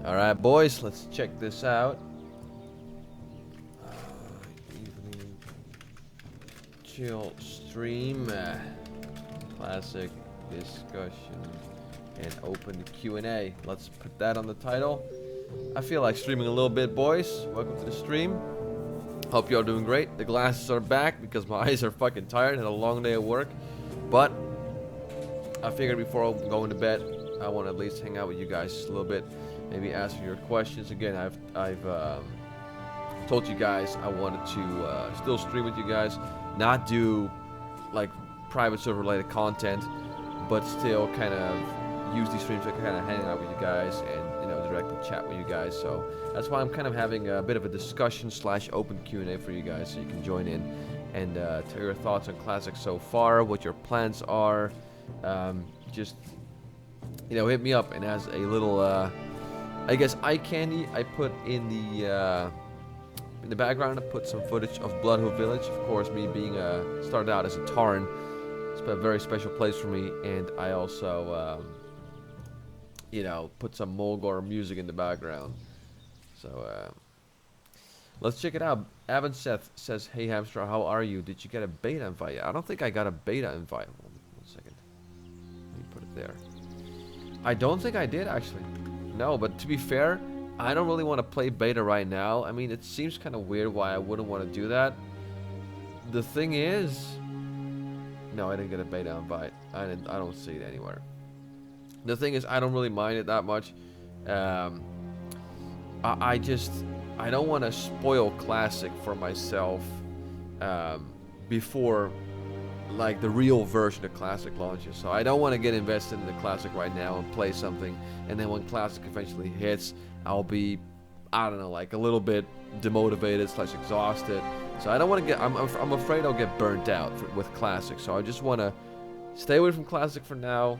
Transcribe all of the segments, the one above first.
Alright, boys, let's check this out. Evening chill stream. Classic discussion and open Q&A. Let's put that on the title. I feel like streaming a little bit, boys. Welcome to the stream. Hope you are doing great. The glasses are back because my eyes are fucking tired. Had a long day at work. But I figured before I go into bed, I want to at least hang out with you guys just a little bit. Maybe answer your questions. Again, I've told you guys I wanted to still stream with you guys. Not do like private server related content, but still kind of use these streams to kind of hang out with you guys and directly chat with you guys. So that's why I'm kind of having a bit of a discussion / open Q&A for you guys, so you can join in and tell your thoughts on Classic so far, what your plans are. Just hit me up. And as a little I guess eye candy, I put in the background, I put some footage of Bloodhood Village. Of course, me being started out as a Tarn, it's been a very special place for me. And I also put some Mulgore music in the background. So let's check it out. Avon Seth says, "Hey Hamster, how are you? Did you get a beta invite?" I don't think I got a beta invite. One second. Let me put it there. I don't think I did, actually. No, but to be fair, I don't really want to play beta right now. I mean, it seems kind of weird why I wouldn't want to do that. The thing is, no, I didn't get a beta invite. I don't see it anywhere. The thing is, I don't really mind it that much. I don't want to spoil Classic for myself before like the real version of Classic launches. So I don't want to get invested in the Classic right now and play something, and then when Classic eventually hits, I'll be, I don't know, like a little bit demotivated / exhausted. So I don't want to get, I'm afraid I'll get burnt out with Classic. So I just want to stay away from Classic for now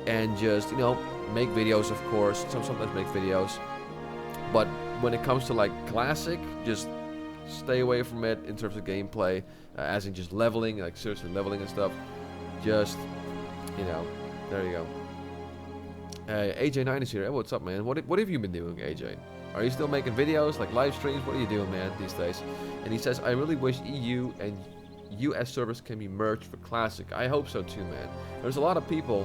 and just, make videos, of course. Sometimes make videos. But when it comes to like Classic, just stay away from it in terms of gameplay, as in just leveling, like seriously leveling and stuff. Just, there you go. AJ9 is here. Hey, what's up, man? What have you been doing, AJ? Are you still making videos, like live streams? What are you doing, man, these days? And he says, I really wish EU and US servers can be merged for Classic. I hope so too, man. There's a lot of people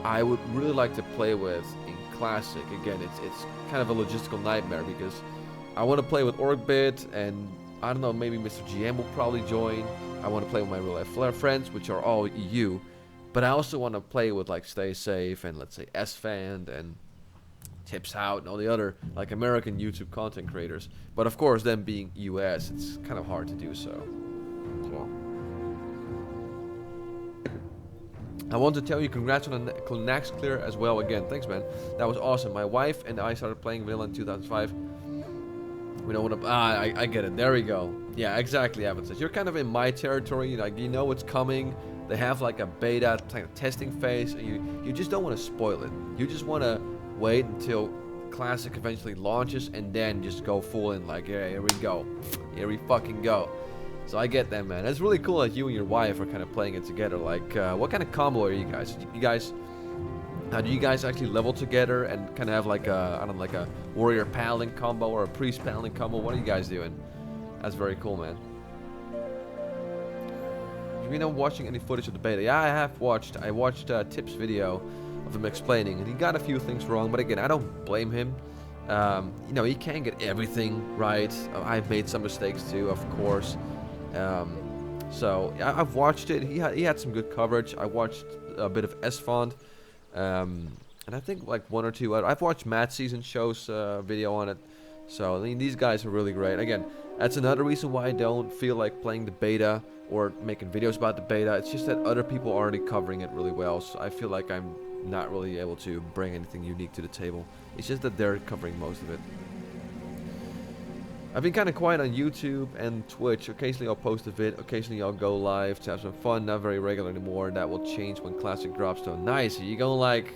I would really like to play with in Classic. Again, it's kind of a logistical nightmare because I want to play with Orgbit, and I don't know, maybe Mr. GM will probably join. I want to play with my real life friends, which are all EU. But I also want to play with like Stay Safe and let's say SFan and Tips Out and all the other like American YouTube content creators. But of course, them being US, it's kind of hard to do so. I want to tell you congrats on the Nax clear as well again. Thanks, man. That was awesome. My wife and I started playing Vanilla in 2005. We don't want to... I get it. There we go. Yeah, exactly, Evan says. You're kind of in my territory. Like, you know what's coming. They have like a beta kind of testing phase. And you just don't want to spoil it. You just want to wait until Classic eventually launches and then just go full in. Like, yeah, here we go. Here we fucking go. So I get that, man. It's really cool that you and your wife are kind of playing it together. Like, what kind of combo are you guys? Do you guys actually level together and kind of have like a, I don't know, like a warrior paladin combo or a priest paladin combo? What are you guys doing? That's very cool, man. Have you been watching any footage of the beta? Yeah, I have watched. I watched Tip's video of him explaining, and he got a few things wrong. But again, I don't blame him. He can't get everything right. I've made some mistakes too, of course. So I've watched it. He had some good coverage. I watched a bit of S-Font. And I think like one or two I've watched Matt Season Show's video on it. So I mean, these guys are really great. Again, that's another reason why I don't feel like playing the beta or making videos about the beta. It's just that other people are already covering it really well. So I feel like I'm not really able to bring anything unique to the table. It's just that they're covering most of it. I've been kind of quiet on YouTube and Twitch. Occasionally I'll post a vid, occasionally I'll go live to have some fun, not very regular anymore. That will change when Classic drops though. Nice. Are you going like,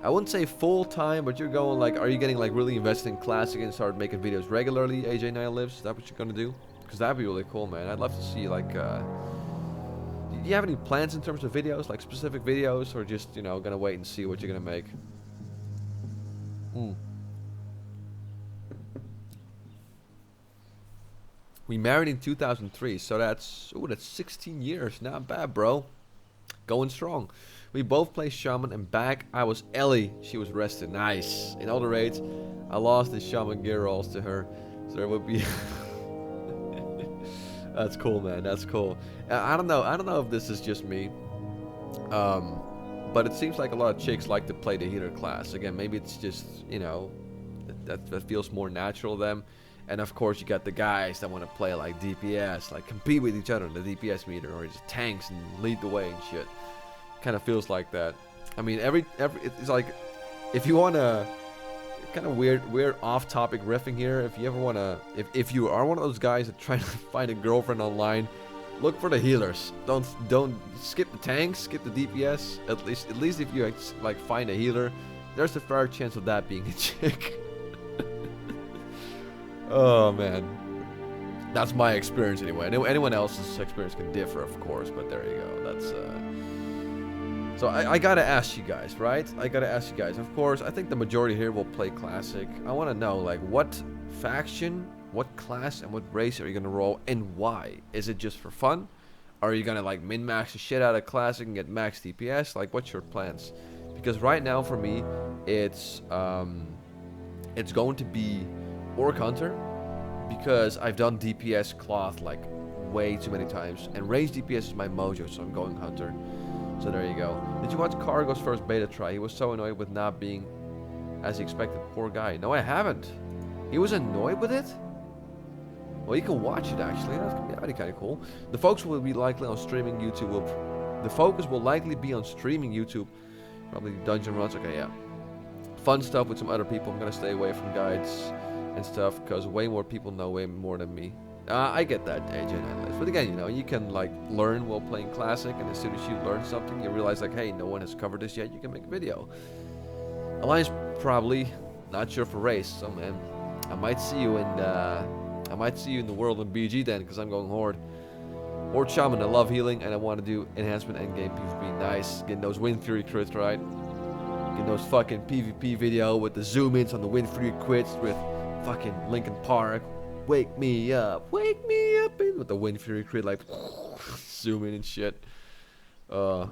I wouldn't say full time, but you're going like, are you getting like really invested in Classic and start making videos regularly, AJ9 Lives? Is that what you're going to do? Because that'd be really cool, man. I'd love to see like, do you have any plans in terms of videos, like specific videos, or just, gonna wait and see what you're gonna make? We married in 2003, so that's 16 years. Not bad, bro. Going strong. We both play Shaman, and back I was Ellie. She was rested. Nice. In all the raids, I lost the Shaman gear rolls to her, so there would be. That's cool, man. That's cool. I don't know. I don't know if this is just me. But it seems like a lot of chicks like to play the healer class. Again, maybe it's just, you know, that feels more natural to them. And of course, you got the guys that want to play like DPS, like compete with each other in the DPS meter, or just tanks and lead the way and shit. Kind of feels like that. I mean, it's like, if you want to, kind of weird off-topic riffing here. If you ever want to, if you are one of those guys that try to find a girlfriend online, look for the healers. Don't skip the tanks, skip the DPS. At least if you like find a healer, there's a fair chance of that being a chick. Oh man, that's my experience anyway. Anyone else's experience can differ, of course, but there you go. That's so I gotta ask you guys, right? I gotta ask you guys. Of course, I think the majority here will play classic. I want to know, like, what faction, what class, and what race are you gonna roll, and why? Is it just for fun? Are you gonna like min-max the shit out of classic and get max DPS? Like, what's your plans? Because right now for me, it's going to be Orc Hunter, because I've done DPS cloth like way too many times, and range DPS is my mojo, so I'm going Hunter. So there you go. Did you watch Cargo's first beta try? He was so annoyed with not being as he expected. Poor guy. No, I haven't. He was annoyed with it? Well, you can watch it actually. That's gonna be kind of cool. The focus will be likely on streaming YouTube. The focus will likely be on streaming YouTube. Probably dungeon runs. Okay, yeah. Fun stuff with some other people. I'm gonna stay away from guides and stuff because way more people know way more than me. I get that, AJ Nightlife. But again, you know, you can like learn while playing classic, and as soon as you learn something, you realize like, hey, no one has covered this yet. You can make a video. Alliance probably not sure for race. So man, I might see you in the world in BG then, because I'm going Horde. Horde Shaman. I love healing, and I want to do enhancement endgame PvP. Nice, getting those Wind Fury crits right. Getting those fucking PvP video with the zoom ins on the Wind Fury crits with fucking Linkin Park. Wake me up in with the Wind Fury crit, like zoom in and shit. Man,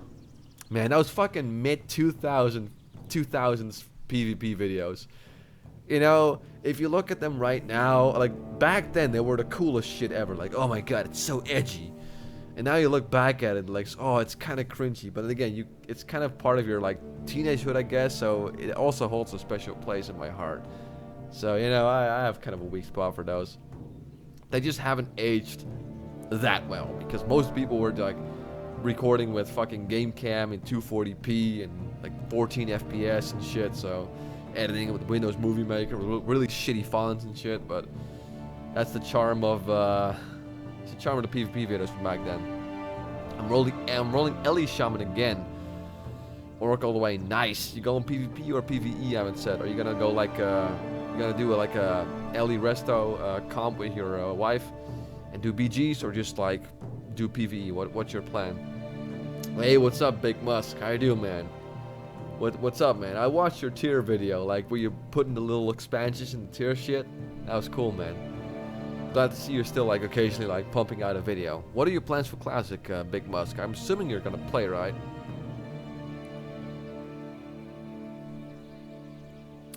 that was fucking mid 2000s PvP videos. You know, if you look at them right now, like back then they were the coolest shit ever. Like, oh my god, it's so edgy. And now you look back at it like, oh, it's kind of cringy. But again, it's kind of part of your like teenagehood, I guess. So it also holds a special place in my heart. So, you know, I have kind of a weak spot for those. They just haven't aged that well, because most people were like recording with fucking game cam in 240p and like 14 FPS and shit. So editing it with Windows Movie Maker with really shitty fonts and shit. But that's the charm of the PvP videos from back then. I'm rolling Ellie Shaman again. Orc all the way. Nice. You going PvP or PvE? I haven't said. Are you gonna go like you gonna do like a Ellie Resto comp with your wife and do BGs, or just like do PvE? What's your plan? Hey, what's up, Big Musk? How you doing, man? What's up, man? I watched your tier video, like where you putting the little expansions in the tier shit. That was cool, man. Glad to see you're still like occasionally like pumping out a video. What are your plans for Classic, Big Musk? I'm assuming you're gonna play, right?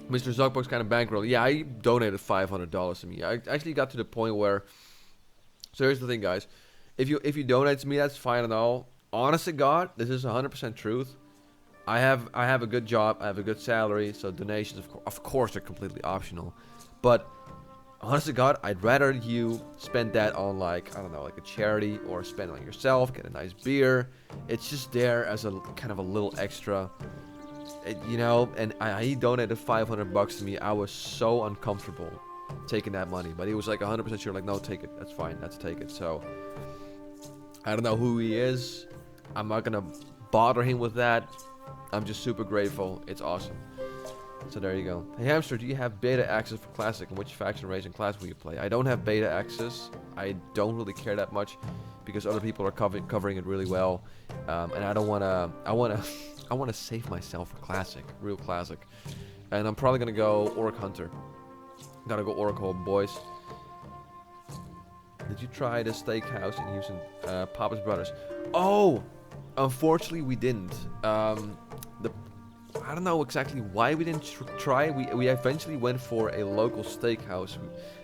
Mr. Zuckbox kind of bankroll. Yeah, I donated $500 to me. I actually got to the point where. So here's the thing, guys. If you donate to me, that's fine and all. Honest to God, this is 100% truth. I have a good job. I have a good salary. So donations, of course, are completely optional. But honest to God, I'd rather you spend that on like, I don't know, like a charity, or spend it on yourself, get a nice beer. It's just there as a kind of a little extra. You know, and he donated $500 to me. I was so uncomfortable taking that money, but he was like 100% sure, like, no, take it. That's fine. Let's take it. So I don't know who he is. I'm not gonna bother him with that. I'm just super grateful. It's awesome. So there you go. Hey Hamster, do you have beta access for Classic, and which faction, race, and class will you play? I don't have beta access. I don't really care that much because other people are covering it really well, and I don't wanna. I want to save myself for Classic, real Classic. And I'm probably going to go Orc Hunter. Gotta go Oracle, boys. Did you try the steakhouse in Houston? Papa's Brothers. Oh, unfortunately we didn't. The I don't know exactly why we didn't try. We eventually went for a local steakhouse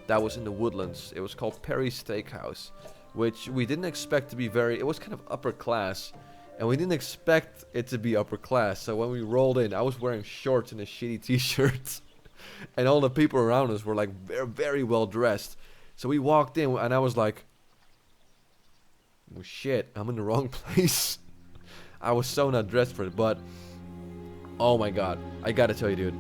that was in the Woodlands. It was called Perry's Steakhouse, which we didn't expect to be very. It was kind of upper class, and we didn't expect it to be upper class. So when we rolled in, I was wearing shorts and a shitty t-shirt, and all the people around us were like very, very well dressed. So we walked in, and I was like, "Oh shit, I'm in the wrong place." I was so not dressed for it, but oh my god, I gotta tell you, dude,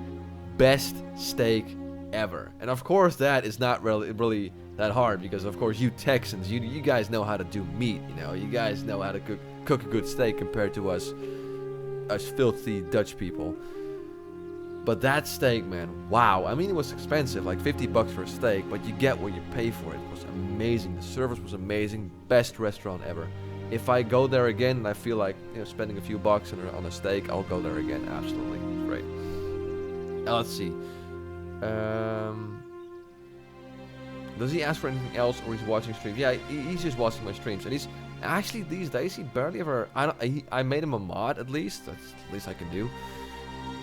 best steak ever. And of course, that is not really that hard because, of course, you Texans, you guys know how to do meat. You know, you guys know how to cook a good steak compared to us filthy Dutch people. But that steak, man, wow. I mean, it was expensive, like 50 bucks for a steak, but you get what you pay for it. It was amazing. The service was amazing. Best restaurant ever. If I go there again and I feel like, you know, spending a few bucks on a steak, I'll go there again. Absolutely. It's great. Now, let's see. Does he ask for anything else, or he's watching streams? Yeah, he's just watching my streams. And he's actually, these days, he barely ever... I made him a mod, at least. That's the least I can do.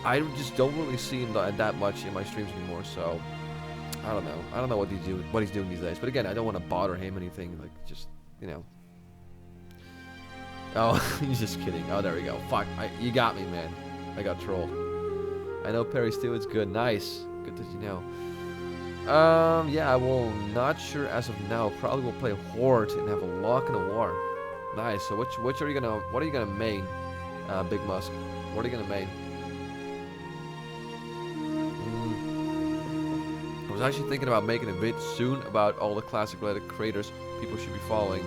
I just don't really see him that much in my streams anymore, so I don't know. I don't know what he's doing these days. But again, I don't want to bother him anything. Like, just, you know. Oh, he's just kidding. Oh, there we go. Fuck, you got me, man. I got trolled. I know Perry Stewart's good. Nice. Good that you know. Yeah, I will. Not sure as of now. Probably will play Horde and have a lock and a war. Nice. So what are you gonna main, Big Musk? What are you gonna main? I was actually thinking about making a vid soon about all the classic related creators people should be following.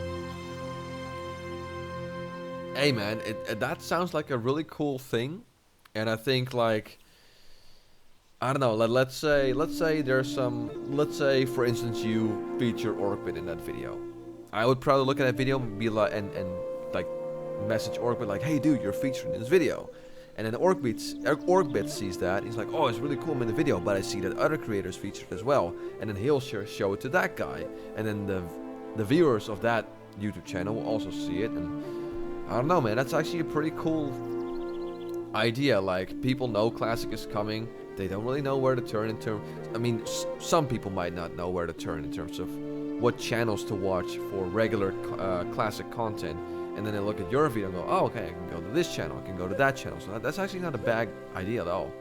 Hey man, that sounds like a really cool thing, and I think, like, I don't know, let's say there's some, let's say for instance you feature Orbit in that video. I would probably look at that video and be like, and like message Orbit like, hey dude, you're featured in this video. And then Orgbit sees that. He's like, oh, it's really cool, I'm in the video, but I see that other creators featured as well. And then he'll show it to that guy. And then the viewers of that YouTube channel will also see it. And I don't know, man, that's actually a pretty cool idea. Like, people know Classic is coming. They don't really know where to turn in terms... I mean, some people might not know where to turn in terms of what channels to watch for regular Classic content. And then they look at your video and go, oh, okay, I can go to this channel, I can go to that channel. So that's actually not a bad idea at all.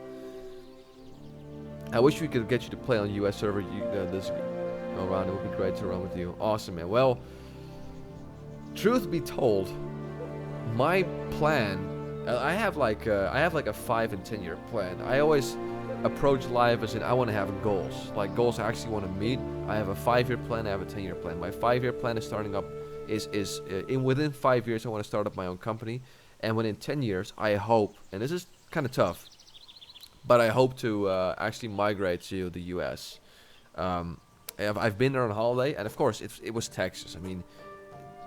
I wish we could get you to play on the US server this go around. It would be great to run with you. Awesome, man. Well, truth be told, my plan, I have like a 5 and 10 year plan. I always approach life as in I want to have goals, like goals I actually want to meet. I have a 5-year plan, I have a 10-year plan. My 5-year plan is starting up. Within 5 years I want to start up my own company, and within 10 years I hope, and this is kind of tough, but I hope to actually migrate to the US. I've been there on holiday, and of course it was Texas. I mean,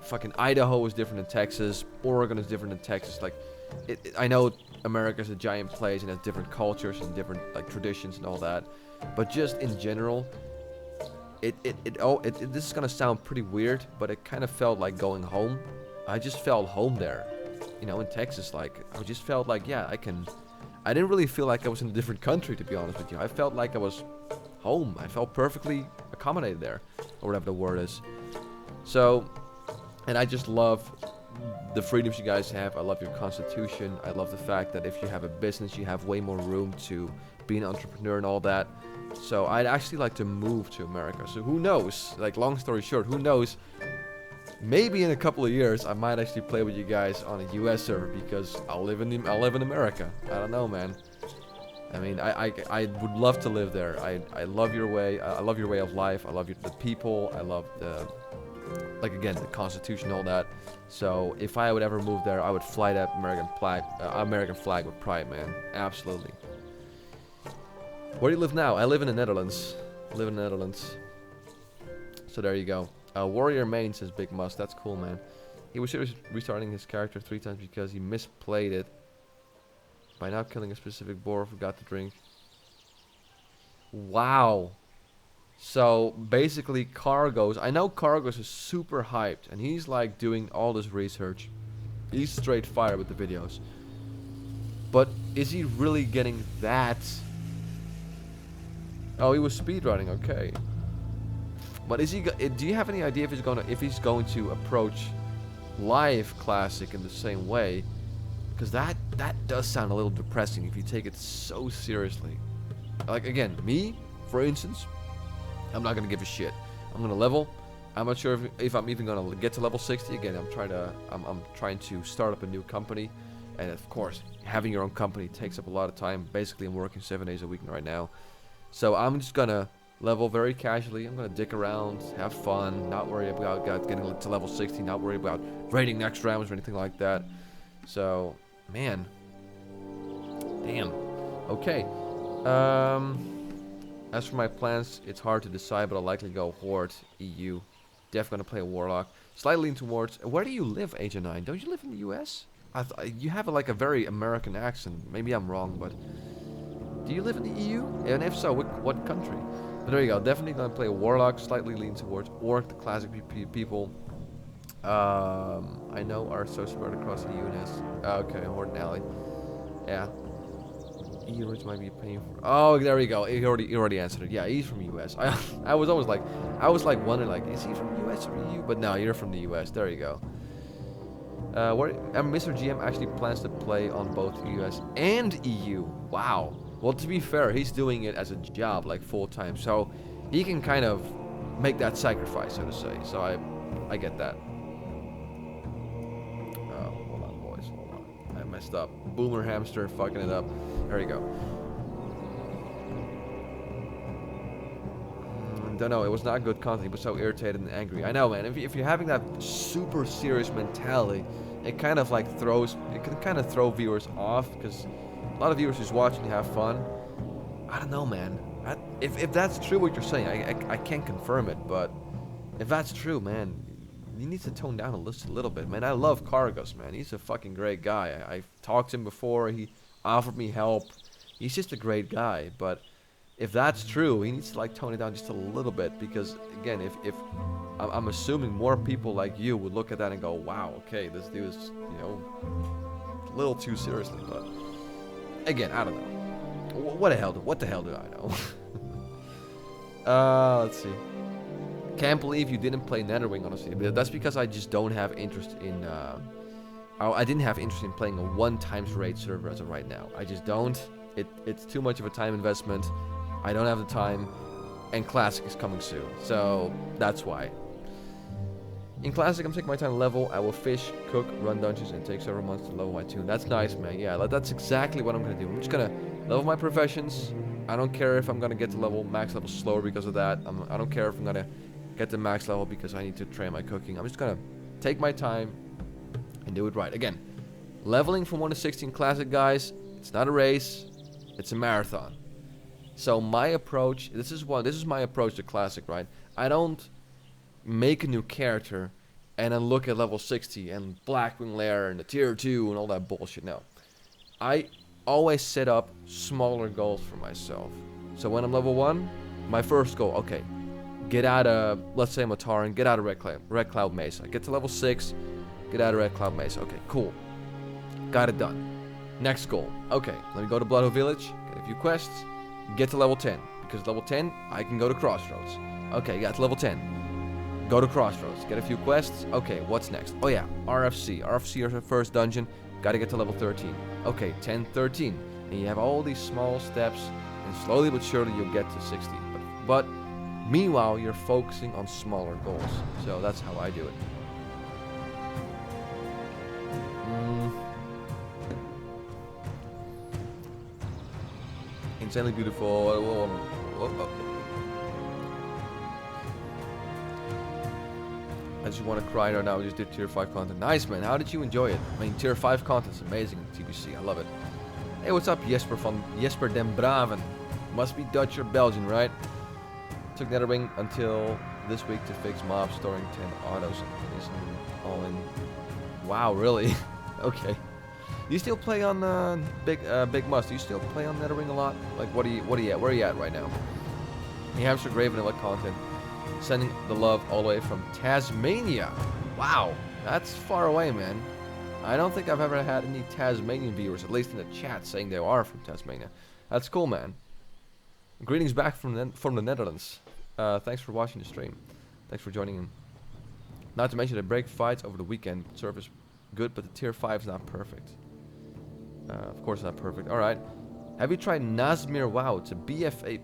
fucking Idaho is different than Texas, Oregon is different than Texas. Like, I know America's a giant place and has different cultures and different like traditions and all that, but just in general, this is gonna sound pretty weird, but it kind of felt like going home. I just felt home there, you know, in Texas. Like, I just felt like, yeah, I didn't really feel like I was in a different country, to be honest with you. I felt like I was home. I felt perfectly accommodated there, or whatever the word is. So, and I just love the freedoms you guys have. I love your constitution. I love the fact that if you have a business, you have way more room to be an entrepreneur and all that. So I'd actually like to move to America. So who knows? Like, long story short, who knows? Maybe in a couple of years I might actually play with you guys on a US server, because I'll live in America. I don't know, man. I mean, I would love to live there. I love your way. I love your way of life. I love the people. I love the, like, again, the constitution, all that. So if I would ever move there, I would fly that American flag with pride, man. Absolutely. Where do you live now? I live in the Netherlands. So there you go. Warrior main, says Big Mus. That's cool, man. He was restarting his character 3 times because he misplayed it. By now killing a specific boar, forgot to drink. Wow. So basically, Cargos. I know Cargos is super hyped, and he's like doing all this research. He's straight fire with the videos. But is he really getting that? Oh, he was speedrunning. Okay. But is he? Do you have any idea if he's going to approach live classic in the same way? Because that does sound a little depressing if you take it so seriously. Like again, me, for instance, I'm not gonna give a shit. I'm gonna level. I'm not sure if I'm even gonna get to level 60 again. I'm trying to start up a new company, and of course, having your own company takes up a lot of time. Basically, I'm working 7 days a week right now, so I'm just gonna level very casually. I'm gonna dick around, have fun, not worry about getting to level 60, not worry about raiding next rounds or anything like that. So, man, damn. Okay. As for my plans, it's hard to decide, but I'll likely go Horde, EU. Definitely gonna play a Warlock. Slightly lean towards. Where do you live, Agent 9? Don't you live in the US? You have like a very American accent. Maybe I'm wrong, but do you live in the EU? And if so, what country? But there you go. Definitely gonna play a Warlock. Slightly lean towards Orc, the classic people. I know are so spread across the EU and S. Okay, Horde and Alley. Yeah. EU which might be paying for. Oh, there we go. He already answered it. Yeah, he's from US. I was always like, wondering like, is he from US or EU? But no, you're from the US. There you go. Mr. GM actually plans to play on both US and EU. Wow. Well, to be fair, he's doing it as a job, like full time, so he can kind of make that sacrifice, so to say. So I get that. Hold on, boys. Hold on. I messed up. Boomer hamster fucking it up. There you go. Don't know. It was not good content. He was so irritated and angry. I know, man. If you're having that super serious mentality, it kind of like can kind of throw viewers off, because a lot of viewers just watch and have fun. I don't know, man. If that's true what you're saying, I can't confirm it, but if that's true, man, you need to tone down a little bit, man. I love Cargos, man. He's a fucking great guy. I've talked to him before. He offered me help. He's just a great guy, but if that's true, he needs to like tone it down just a little bit, because again, if I'm assuming more people like you would look at that and go, wow, okay, this dude is, a little too seriously, but again, I don't know. What the hell do I know? Let's see. Can't believe you didn't play Netherwing, honestly. But that's because I just don't have interest in. I didn't have interest in playing a 1x raid server as of right now. I just don't. It's too much of a time investment. I don't have the time, and Classic is coming soon, so that's why. In Classic, I'm taking my time to level. I will fish, cook, run dungeons, and it takes several months to level my tune. That's nice, man. Yeah, that's exactly what I'm gonna do. I'm just gonna level my professions. I don't care if I'm gonna get to max level slower because of that. I don't care if I'm gonna get to max level because I need to train my cooking. I'm just gonna take my time and do it right. Again, leveling from 1 to 16 Classic, guys, it's not a race, it's a marathon. So my approach, this is my approach to Classic, right? I don't make a new character and then look at level 60 and Blackwing Lair and the tier 2 and all that bullshit. No, I always set up smaller goals for myself. So when I'm level 1, my first goal, okay, get out of, let's say I'm a Tauren, get out of Red Cloud Mesa. Get to level 6, get out of Red Cloud Mesa. Okay, cool. Got it done. Next goal, okay, let me go to Bloodhood Village, get a few quests, get to level 10. Because level 10, I can go to Crossroads. Okay, got to level 10. Go to Crossroads, get a few quests. Okay, what's next? Oh yeah, RFC. RFC is the first dungeon. Gotta get to level 13. Okay, 10, 13. And you have all these small steps, and slowly but surely you'll get to 60. But meanwhile, you're focusing on smaller goals. So that's how I do it. Insanely beautiful. I just want to cry right now. We just did tier 5 content. Nice, man. How did you enjoy it? I mean, tier 5 content's amazing in TBC. I love it. Hey, what's up, Jesper den Braven? Must be Dutch or Belgian, right? Took Netherwing until this week to fix mobs, storing 10 autos and placing them all in. Wow, really? Okay. Do you still play on Big Must? Do you still play on Netherwing a lot? Like, what are you at? Where are you at right now? Hey, Hamster, great vanilla content. Sending the love all the way from Tasmania. Wow, that's far away, man. I don't think I've ever had any Tasmanian viewers, at least in the chat, saying they are from Tasmania. That's cool, man. Greetings back from the Netherlands. Thanks for watching the stream. Thanks for joining in. Not to mention the break fights over the weekend. Service good, but the tier 5 is not perfect. Of course not perfect. Alright. Have you tried Nazmir WoW? It's a BFA...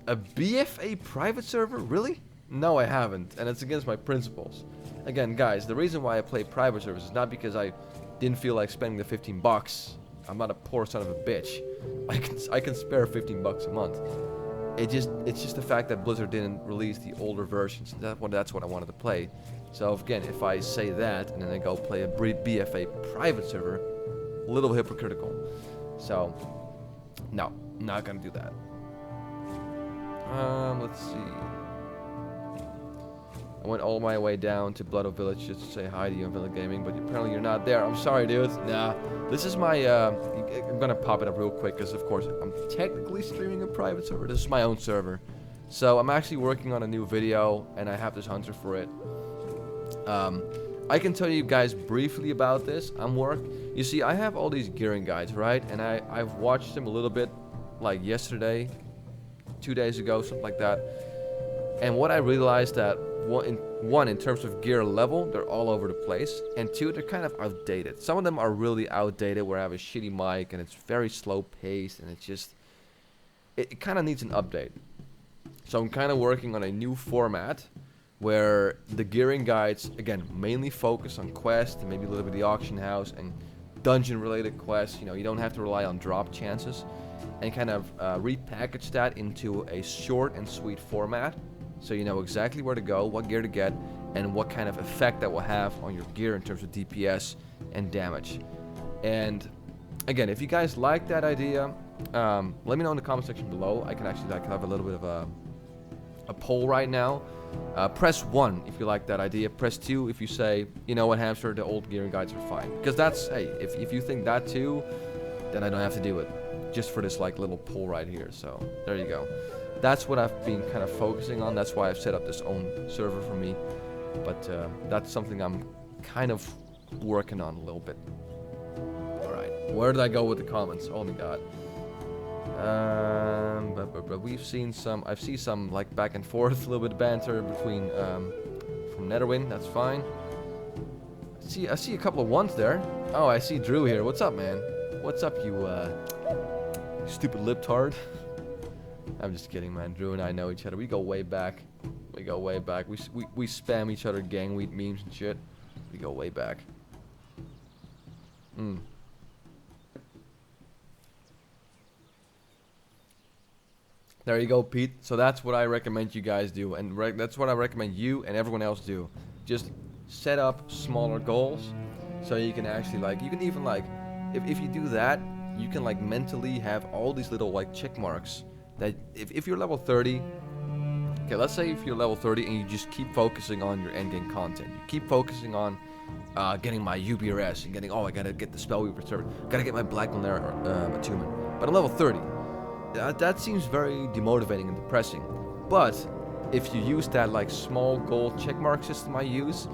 A BFA private server? Really? No, I haven't. And it's against my principles. Again, guys, the reason why I play private servers is not because I didn't feel like spending the 15 bucks. I'm not a poor son of a bitch. I can spare 15 bucks a month. It's just the fact that Blizzard didn't release the older versions. That's what I wanted to play. So again, if I say that and then I go play a BFA private server, a little hypocritical. So, no, not gonna do that. Let's see. I went all my way down to Blood of Village just to say hi to you on VanillaGaming, but apparently you're not there. I'm sorry, dude. Nah, this is my, I'm gonna pop it up real quick, because of course, I'm technically streaming a private server. This is my own server. So, I'm actually working on a new video, and I have this hunter for it. I can tell you guys briefly about this. You see, I have all these gearing guides, right? And I've watched them a little bit, like yesterday, 2 days ago, something like that. And what I realized that one, in terms of gear level, they're all over the place, and two, they're kind of outdated. Some of them are really outdated, where I have a shitty mic and it's very slow paced, and it kind of needs an update. So I'm kind of working on a new format where the gearing guides, again, mainly focus on quests and maybe a little bit of the auction house and dungeon related quests. You know, you don't have to rely on drop chances, and kind of repackage that into a short and sweet format. So you know exactly where to go, what gear to get, and what kind of effect that will have on your gear in terms of DPS and damage. And again, if you guys like that idea, let me know in the comment section below. I can actually have a little bit of a poll right now. Press 1 if you like that idea. Press 2 if you say, you know what, Hamster, the old gearing guides are fine. Because that's, hey, if you think that too, then I don't have to do it. Just for this like little poll right here. So there you go. That's what I've been kind of focusing on. That's why I've set up this own server for me. But that's something I'm kind of working on a little bit. Alright, where did I go with the comments? Oh my god. But we've seen some, I've seen some like back and forth, a little bit of banter between, from Netherwind, that's fine. I see a couple of ones there. Oh, I see Drew here. What's up, man? What's up, you stupid libtard? I'm just kidding, man. Drew and I know each other. We go way back. We spam each other gang weed memes and shit. We go way back. There you go, Pete. So that's what I recommend you guys do, and that's what I recommend you and everyone else do. Just set up smaller goals, so you can actually you can even if you do that, you can mentally have all these little check marks. That if you're level 30, okay, let's say if you're level 30 and you just keep focusing on your endgame content, you keep focusing on getting my UBRS and getting, I gotta get the Spellweaver server, gotta get my Black Lunar attunement. But at level 30, that seems very demotivating and depressing. But if you use that small goal checkmark system I use,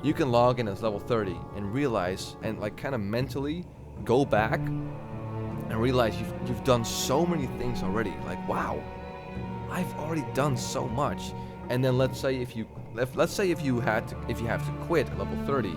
you can log in as level 30 and realize and kind of mentally go back and realize you've done so many things already. Wow, I've already done so much. And then let's say if you have to quit at level 30,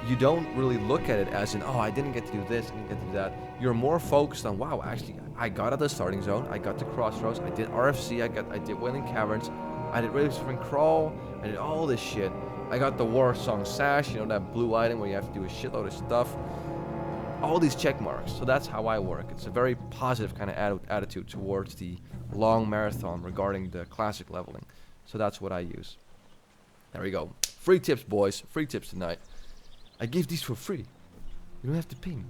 you don't really look at it as in, I didn't get to do this, I didn't get to do that. You're more focused on, wow, actually I got at the starting zone, I got to Crossroads, I did RFC, I did Wailing Caverns, I did Raven Spring Crawl, I did all this shit. I got the War Song Sash, that blue item where you have to do a shitload of stuff. All these check marks. So that's how I work. It's a very positive kind of attitude towards the long marathon regarding the classic leveling. So that's what I use. There we go. Free tips, boys. Free tips tonight. I give these for free. You don't have to pay me.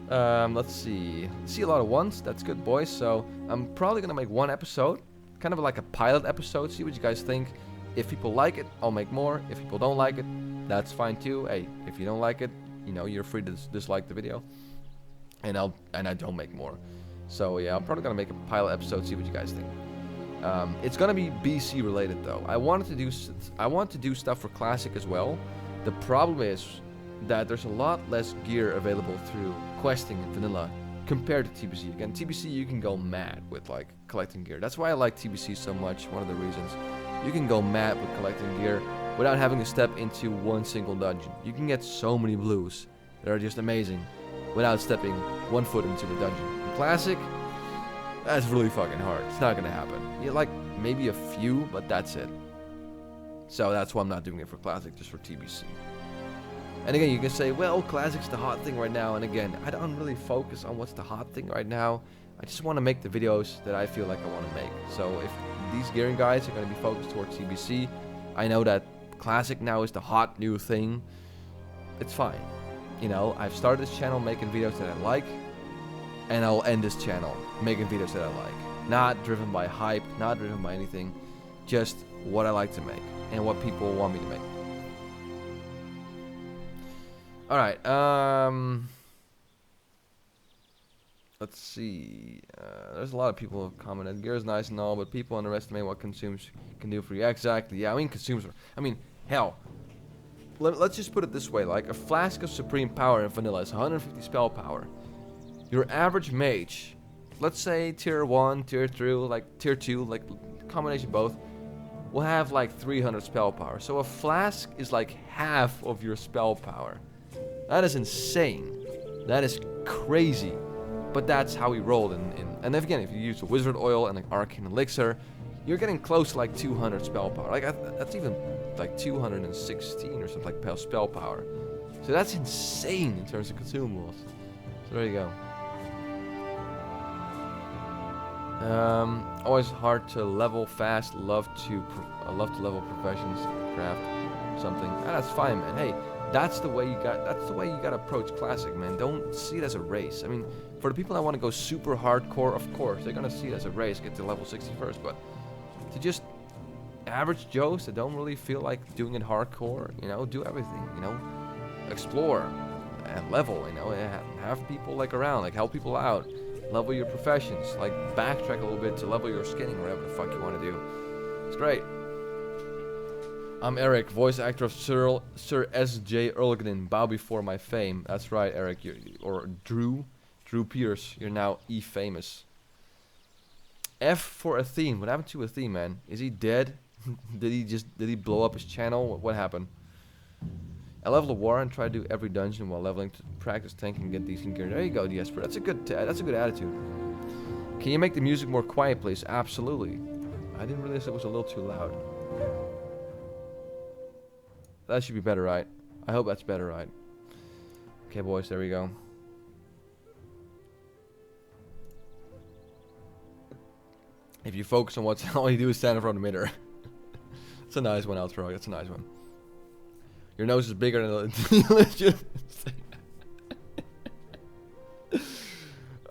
Let's see. See a lot of ones. That's good, boys. So I'm probably gonna make one episode, kind of like a pilot episode. See what you guys think. If people like it, I'll make more. If people don't like it, that's fine too. Hey, if you don't like it, you're free to dislike the video, and I don't make more. So yeah, I'm probably gonna make a pilot episode, see what you guys think. It's gonna be BC related though. I want to do stuff for Classic as well. The problem is that there's a lot less gear available through questing in Vanilla compared to TBC. Again, TBC you can go mad with like collecting gear. That's why I like TBC so much. One of the reasons you can go mad with collecting gear without having to step into one single dungeon. You can get so many blues that are just amazing without stepping one foot into the dungeon. In Classic, that's really fucking hard. It's not gonna happen. You like maybe a few, but that's it. So that's why I'm not doing it for Classic, just for TBC. And again, you can say, well, Classic's the hot thing right now. And again, I don't really focus on what's the hot thing right now. I just want to make the videos that I feel like I want to make. So if these gearing guides are going to be focused towards TBC, I know that Classic now is the hot new thing. It's fine. You know, I've started this channel making videos that I like, and I'll end this channel making videos that I like. Not driven by hype, not driven by anything, just what I like to make and what people want me to make. Alright, let's see. There's a lot of people who have commented. Gear is nice and all, but people underestimate what consumes can do for you. Exactly. Yeah, I mean, consumers. I mean, hell. Let's just put it this way. Like, a flask of supreme power in vanilla is 150 spell power. Your average mage, let's say tier 1, tier 3, like tier 2, like combination both, will have like 300 spell power. So a flask is like half of your spell power. That is insane. That is crazy. But that's how we rolled and again, if you use a wizard oil and an arcane elixir, you're getting close to like 200 spell power. Like that's even like 216 or something like spell power. So that's insane in terms of consumables. So there you go. Always hard to level fast. Love to level professions, craft something. That's fine, man. Hey. That's the way you got to approach Classic, man. Don't see it as a race. I mean, for the people that want to go super hardcore, of course, they're going to see it as a race, get to level 60 first. But to just average Joes that don't really feel like doing it hardcore, you know, do everything, you know, explore and level, you know, have people like around, like help people out, level your professions, like backtrack a little bit to level your skinning, whatever the fuck you want to do. It's great. I'm Eric, voice actor of Sir S.J. Erlgren. Bow before my fame. That's right, Eric. Or Drew Pierce. You're now E-famous. F for Athene. What happened to Athene, man? Is he dead? did he blow up his channel? What happened? I level a war and try to do every dungeon while leveling to practice tanking and get decent gear. There you go, Jesper. That's a good attitude. Can you make the music more quiet, please? Absolutely. I didn't realize it was a little too loud. That should be better, right? I hope that's better, right? Okay, boys, there we go. If you focus on what's all you do is stand in front of the mirror. That's a nice one, Altro. That's a nice one. Your nose is bigger than the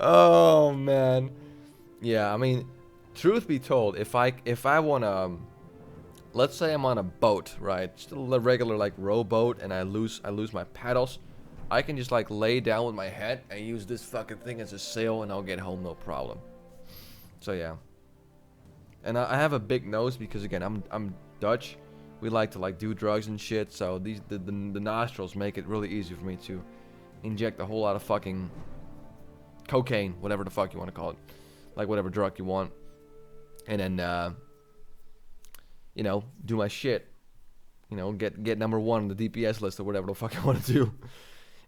Oh man. Yeah, I mean, truth be told, if I wanna let's say I'm on a boat, right? Just a regular like rowboat, and I lose my paddles. I can just like lay down with my head and use this fucking thing as a sail, and I'll get home no problem. So yeah. And I have a big nose because again I'm Dutch. We like to like do drugs and shit. So the nostrils make it really easy for me to inject a whole lot of fucking cocaine, whatever the fuck you want to call it, like whatever drug you want, and then you know, do my shit. You know, get number 1 on the DPS list or whatever the fuck I want to do.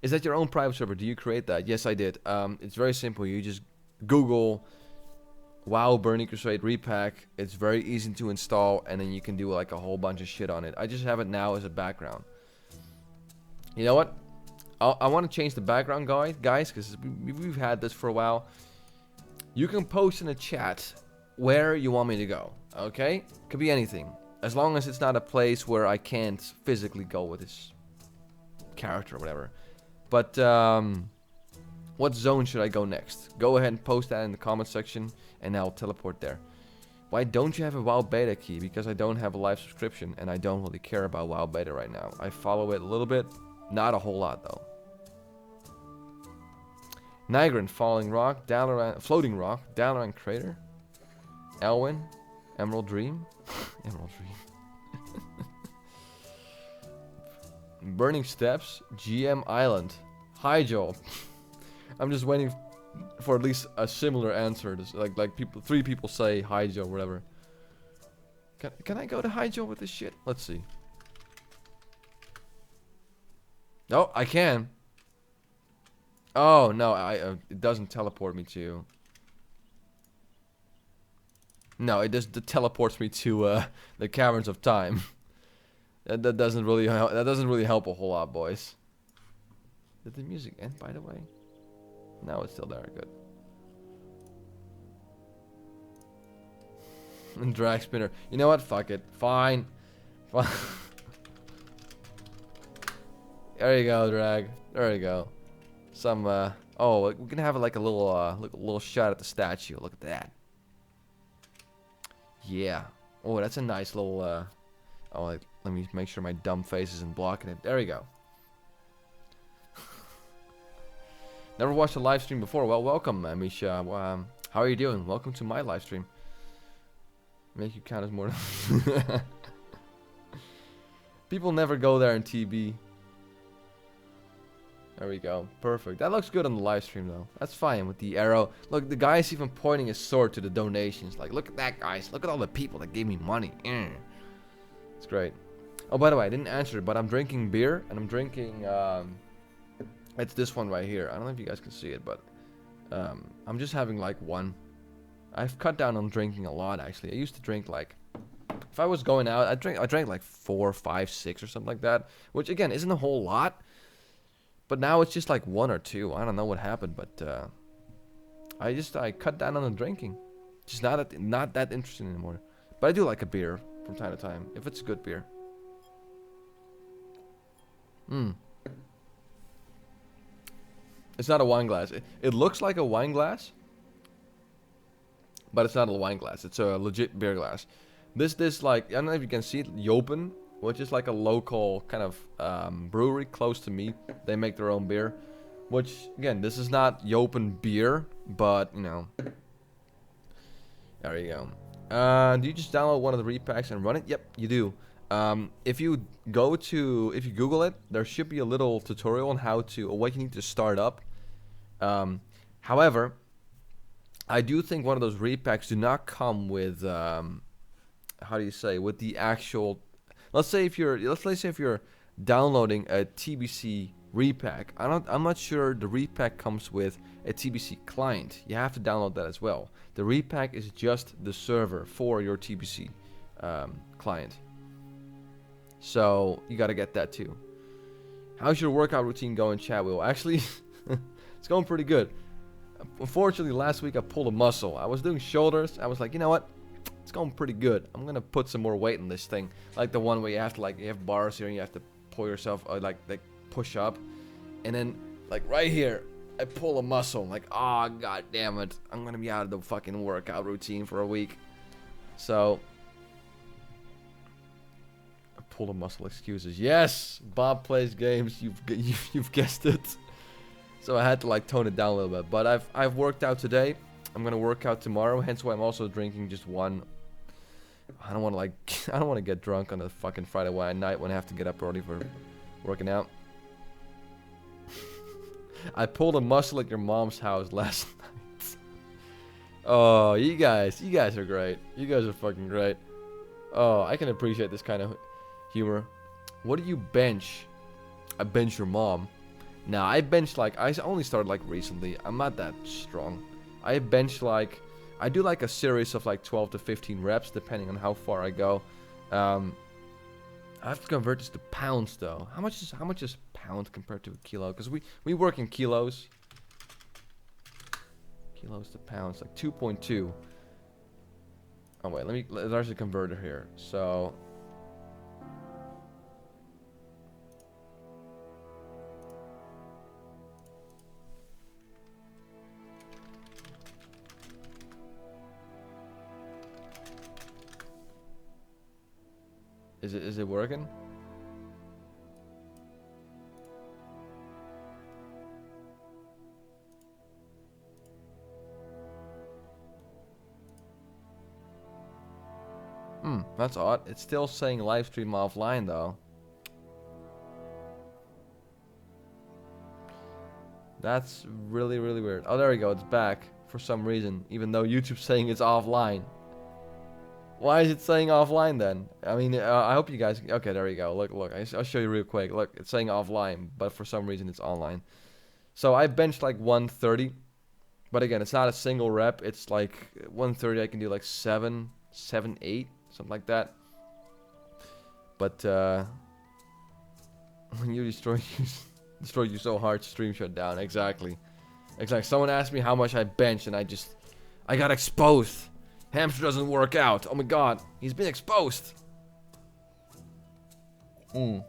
Is that your own private server? Do you create that? Yes, I did. It's very simple. You just Google WoW Burning Crusade repack. It's very easy to install, and then you can do like a whole bunch of shit on it. I just have it now as a background. You know what? I want to change the background, guys, because we've had this for a while. You can post in the chat where you want me to go. Okay? Could be anything. As long as it's not a place where I can't physically go with this character or whatever. But, what zone should I go next? Go ahead and post that in the comment section, and I'll teleport there. Why don't you have a WoW Beta key? Because I don't have a live subscription, and I don't really care about WoW Beta right now. I follow it a little bit, not a whole lot, though. Nigran, Falling Rock, Dalaran, Floating Rock, Dalaran Crater, Elwyn, Emerald Dream, Emerald Dream, Burning Steps, GM Island, Hyjal. I'm just waiting for at least a similar answer. Like people, 3 people say Hyjal or whatever. Can I go to Hyjal with this shit? Let's see. Oh, I can. Oh no, it doesn't teleport me to. No, it just teleports me to the Caverns of Time. that doesn't really help a whole lot, boys. Did the music end, by the way? No, it's still there. Good. And drag spinner. You know what? Fuck it. Fine. Fine. There you go, drag. There you go. Some oh, we can have like a little shot at the statue. Look at that. Yeah. Oh, that's a nice little oh, let me make sure my dumb face isn't blocking it. There we go. Never watched a live stream before. Well, welcome, Misha. How are you doing? Welcome to my live stream. Make you count as more. People never go there in TB. There we go. Perfect. That looks good on the live stream, though. That's fine with the arrow. Look, the guy's even pointing his sword to the donations. Like, look at that, guys. Look at all the people that gave me money. It's great. Oh, by the way, I didn't answer it, but I'm drinking beer, and I'm drinking, it's this one right here. I don't know if you guys can see it, but I'm just having, like, one. I've cut down on drinking a lot, actually. I used to drink, like, if I was going out, I drank, like, 4, 5, 6 or something like that, which, again, isn't a whole lot. But now it's just like 1 or 2. I don't know what happened, but I cut down on the drinking. Just not that interesting anymore. But I do like a beer from time to time if it's a good beer. It's not a wine glass. It looks like a wine glass, but it's not a wine glass. It's a legit beer glass. This like, I don't know if you can see it, Jopen, which is like a local kind of brewery close to me. They make their own beer, which, again, this is not Jopen beer, but, you know. There you go. Do you just download one of the repacks and run it? Yep, you do. If you Google it, there should be a little tutorial on what you need to start up. However, I do think one of those repacks do not come with, how do you say, with the actual. Let's say if you're downloading a TBC repack, I'm not sure the repack comes with a TBC client. You have to download that as well. The repack is just the server for your TBC client. So you got to get that too. How's your workout routine going, chat? Will actually, it's going pretty good. Unfortunately, last week I pulled a muscle. I was doing shoulders. I was like, you know what? It's going pretty good. I'm gonna put some more weight in this thing, like the one where you have to, like, you have bars here and you have to pull yourself, like push up, and then like right here I pull a muscle. Like, oh god damn it, I'm gonna be out of the fucking workout routine for a week. So I pull a muscle. Excuses. Yes, Bob plays games. You've guessed it. So I had to like tone it down a little bit, but I've worked out today. I'm gonna work out tomorrow. Hence why I'm also drinking just one. I don't want to get drunk on a fucking Friday night when I have to get up early for working out. I pulled a muscle at your mom's house last night. Oh, you guys are great. You guys are fucking great. Oh, I can appreciate this kind of humor. What do you bench? I bench your mom. Now, I bench, like, I only started like recently. I'm not that strong. I bench like, I do like a series of like 12 to 15 reps depending on how far I go. I have to convert this to pounds though. How much is pound compared to a kilo? Because we work in kilos. Kilos to pounds, like 2.2. Oh wait, there's a converter here. So Is it working? That's odd. It's still saying live stream offline though. That's really, really weird. Oh, there we go. It's back for some reason, even though YouTube's saying it's offline. Why is it saying offline then? I mean, I hope you guys... Okay, there we go. Look, I'll show you real quick. Look, it's saying offline, but for some reason it's online. So I benched like 130. But again, it's not a single rep. It's like 130. I can do like 7, 8, something like that. But when you destroyed you so hard, stream shut down. Exactly. Someone asked me how much I benched, and I got exposed. Hamster doesn't work out. Oh my god, he's been exposed. Let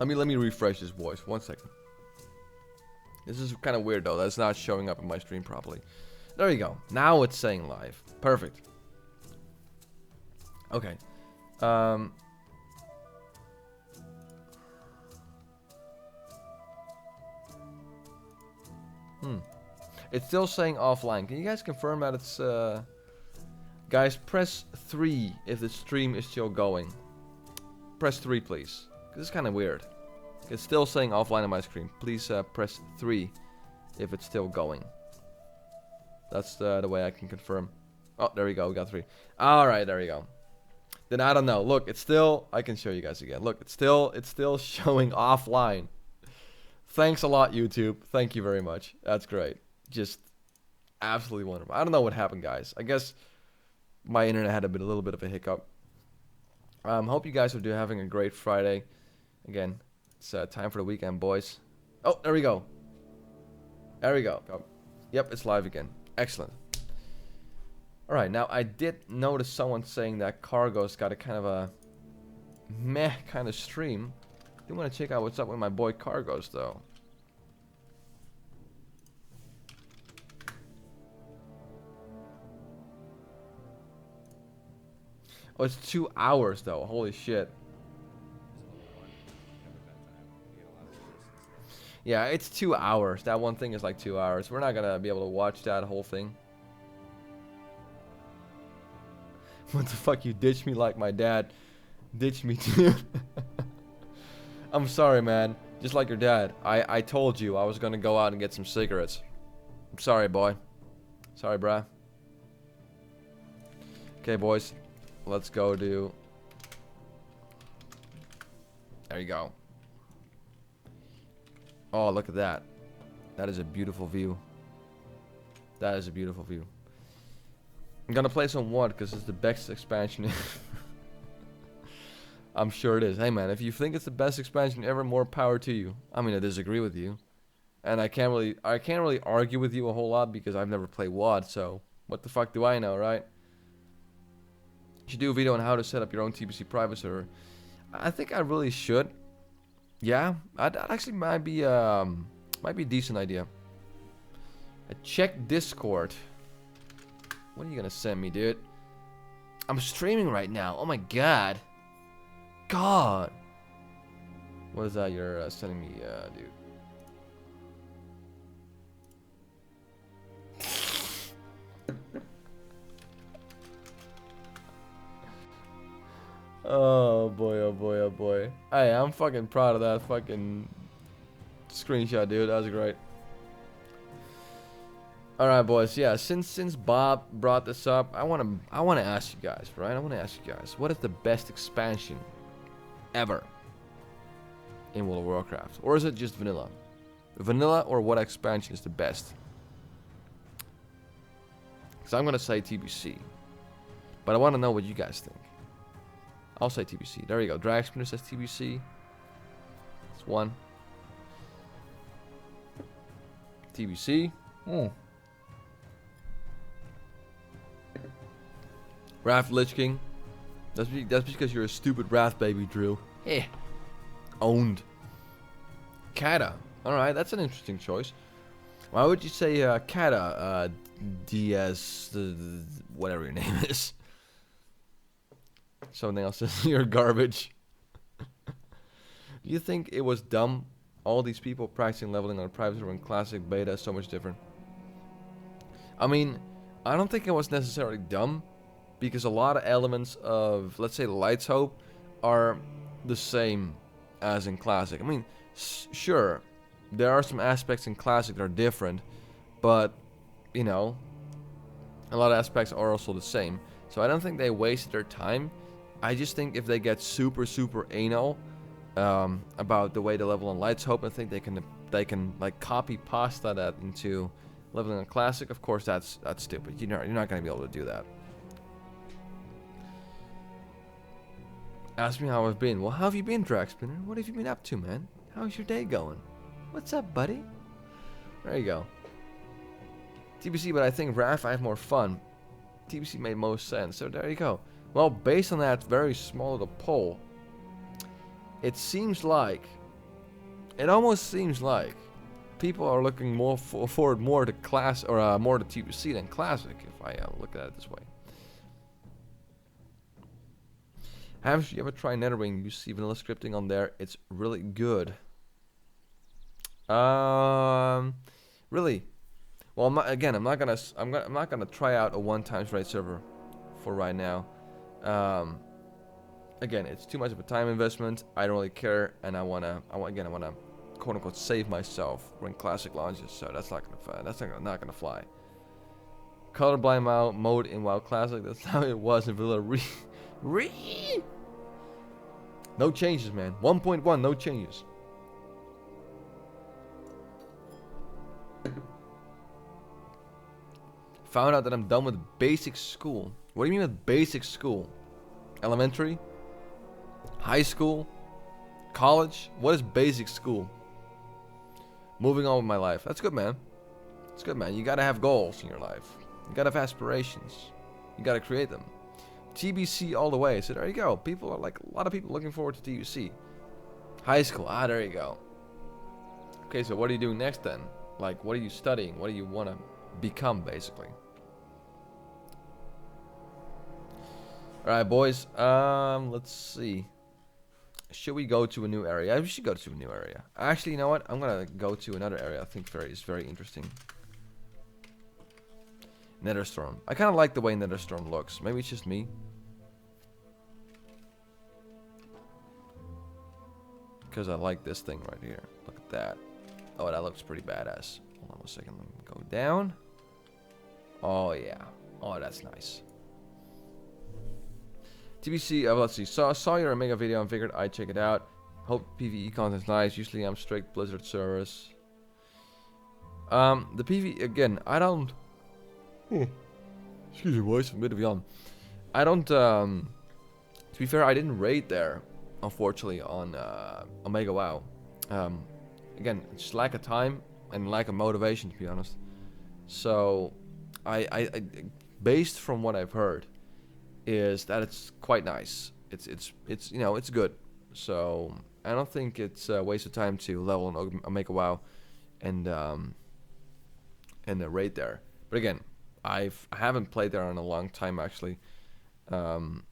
me refresh this voice. 1 second. This is kind of weird though. That's not showing up in my stream properly. There you go. Now it's saying live. Perfect. Okay. It's still saying offline. Can you guys confirm that it's guys, press 3 if the stream is still going. Press 3 please. This is kind of weird. It's still saying offline on my screen. Please press 3 if it's still going. That's the way I can confirm. Oh, there we go. We got 3. Alright, there we go. Then I don't know. Look, it's still... I can show you guys again. Look, it's still showing offline. Thanks a lot, YouTube. Thank you very much. That's great. Just absolutely wonderful. I don't know what happened, guys. I guess my internet had a little bit of a hiccup. Hope you guys are having a great Friday. Again, it's time for the weekend, boys. Oh, there we go. There we go. Oh, yep, it's live again. Excellent. Alright, now I did notice someone saying that Cargo's got a kind of a meh kind of stream. I do want to check out what's up with my boy Cargos, though. Oh, it's 2 hours, though. Holy shit. Yeah, it's 2 hours. That one thing is like 2 hours. We're not gonna be able to watch that whole thing. What the fuck? You ditched me like my dad ditched me too. I'm sorry, man. Just like your dad. I told you I was gonna go out and get some cigarettes. I'm sorry, boy. Sorry, bruh. Okay, boys. Let's go do... There you go. Oh, look at that. That is a beautiful view. That is a beautiful view. I'm gonna play some WOD because it's the best expansion. I'm sure it is. Hey man, if you think it's the best expansion ever, more power to you. I mean, I disagree with you, and I can't really argue with you a whole lot because I've never played WOD. So what the fuck do I know, right? You should do a video on how to set up your own TBC private server. I think I really should. Yeah, that actually might be a decent idea. Check Discord. What are you gonna send me, dude? I'm streaming right now. Oh my god. God. What is that you're sending me, dude? Oh boy, oh boy, oh boy. Hey, I'm fucking proud of that fucking screenshot, dude. That was great. Alright, boys. Yeah, since Bob brought this up, I wanna ask you guys, right? I wanna ask you guys, what is the best expansion ever in World of Warcraft? Or is it just vanilla? Vanilla or what expansion is the best? Because I'm gonna say TBC. But I wanna know what you guys think. I'll say TBC. There you go. Drag Spinner says TBC. That's one. TBC. Wrath Lich King. That's because you're a stupid Wrath baby, Drew. Eh. Owned. Kata. Alright, that's an interesting choice. Why would you say Kata? DS... whatever your name is. Something else says you're garbage. Do you think it was dumb? All these people practicing leveling on a private server and classic beta is so much different. I mean, I don't think it was necessarily dumb, because a lot of elements of, let's say, Lights Hope are the same as in Classic. I mean, sure, there are some aspects in Classic that are different, but, you know, a lot of aspects are also the same. So I don't think they wasted their time. I just think if they get super, super anal about the way they level on Lights Hope, I think they can like copy pasta that into leveling on Classic. Of course, that's stupid. You're not going to be able to do that. Ask me how I've been. Well, how have you been, Draxspinner? What have you been up to, man? How's your day going? What's up, buddy? There you go. TBC, but I think Raph I have more fun. TBC made most sense, so there you go. Well, based on that very small little poll, it almost seems like people are looking more forward more to class or more to TBC than Classic, if I look at it this way. Have you ever tried NetherWing? You see vanilla scripting on there. It's really good. Really. Well, I'm not gonna try out a 1x raid server for right now. Again, it's too much of a time investment. I don't really care, and I wanna quote unquote save myself when Classic launches. So that's not gonna fly. Colorblind mode in WoW Classic. That's how it was in Vanilla No changes, man. 1.1, no changes. Found out that I'm done with basic school. What do you mean with basic school? Elementary? High school? College? What is basic school? Moving on with my life. That's good, man. It's good, man. You gotta have goals in your life. You gotta have aspirations. You gotta create them. TBC all the way. So there you go. People are like, a lot of people looking forward to TBC. High school. Ah, there you go. Okay, so what are you doing next then? Like, what are you studying? What do you want to become, basically? Alright, boys. Let's see. Should we go to a new area? We should go to a new area. Actually, you know what? I'm going to go to another area I think is very interesting. Netherstorm. I kind of like the way Netherstorm looks. Maybe it's just me. Because I like this thing right here. Look at that. Oh, that looks pretty badass. Hold on 1 second. Let me go down. Oh, yeah. Oh, that's nice. TBC, let's see. Saw your Omega video and figured I'd check it out. Hope PvE content's nice. Usually I'm strict Blizzard servers. The PvE, again, I don't... Excuse me, voice. I'm a bit of yawn. I don't, to be fair, I didn't raid there, unfortunately, on Omega WoW. Again, just lack of time and lack of motivation, to be honest. So, I based from what I've heard, is that it's quite nice. It's you know, it's good. So I don't think it's a waste of time to level on Omega WoW and raid there. But again, I haven't played there in a long time actually, and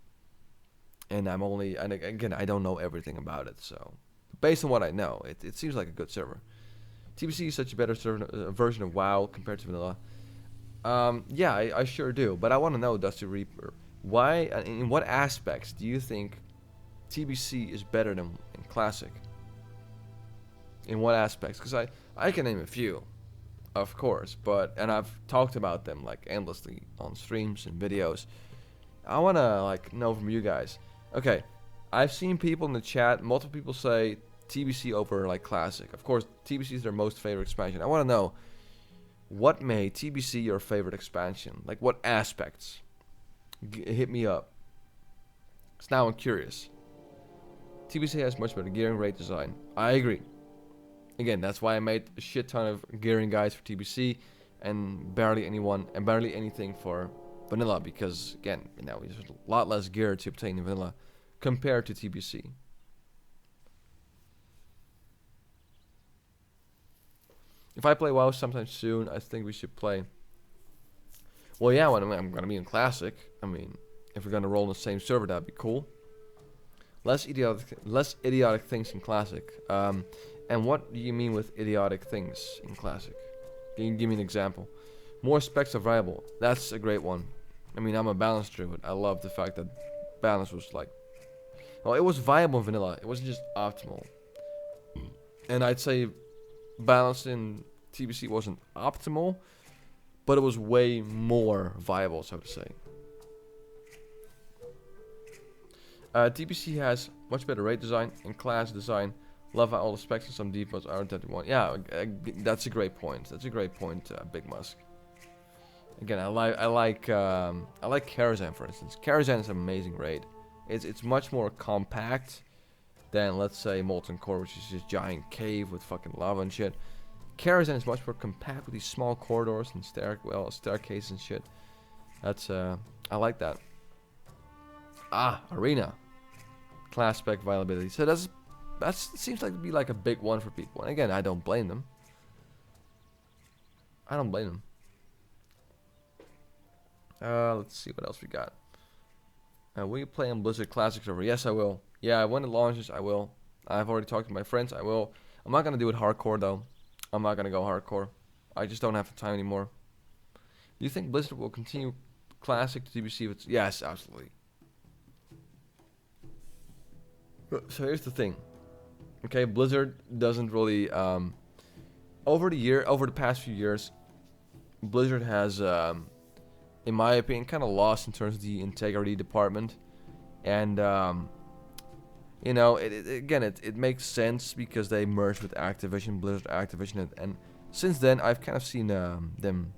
again I don't know everything about it. So based on what I know, it seems like a good server. TBC is such a better version of WoW compared to vanilla. Yeah, I sure do. But I want to know, Dusty Reaper, why, in what aspects do you think TBC is better than in Classic? In what aspects? Because I can name a few, of course, and I've talked about them like endlessly on streams and videos. I want to like know from you guys. Okay, I've seen people in the chat, multiple people say TBC over like Classic. Of course, TBC is their most favorite expansion. I want to know, what made TBC your favorite expansion? Like what aspects? Hit me up. So now I'm curious. TBC has much better gearing, rate design. I agree. Again, that's why I made a shit ton of gearing guides for TBC and barely anything for vanilla, because again, you know, there's a lot less gear to obtain in vanilla compared to TBC. If I play WoW sometime soon, I think we should play. Well, yeah, when I'm gonna be in Classic. I mean, if we're gonna roll in the same server, that'd be cool. Less idiotic things in Classic. And what do you mean with idiotic things in Classic? Can you give me an example? More specs are viable. That's a great one. I mean, I'm a balance druid. I love the fact that balance was like, well, it was viable in vanilla. It wasn't just optimal. And I'd say balance in TBC wasn't optimal, but it was way more viable, so to say. TBC has much better raid design and class design. Love how all the specs and some defaults are that one. Yeah, that's a great point. That's a great point, Big Musk. Again, I like Karazhan, for instance. Karazhan is an amazing raid. It's much more compact than, let's say, Molten Core, which is just giant cave with fucking lava and shit. Karazhan is much more compact with these small corridors and staircases and shit. That's I like that. Arena. Class spec viability. So that seems like to be like a big one for people. And again, I don't blame them. I don't blame them. Let's see what else we got. Will you play on Blizzard Classic server? Yes, I will. Yeah, when it launches, I will. I've already talked to my friends. I will. I'm not gonna do it hardcore though. I'm not gonna go hardcore. I just don't have the time anymore. Do you think Blizzard will continue Classic to TBC? Yes, absolutely. So here's the thing. Okay, Blizzard doesn't really over the past few years, Blizzard has in my opinion kind of lost in terms of the integrity department. And you know, it makes sense because they merged with Activision, Blizzard Activision, and since then I've kind of seen them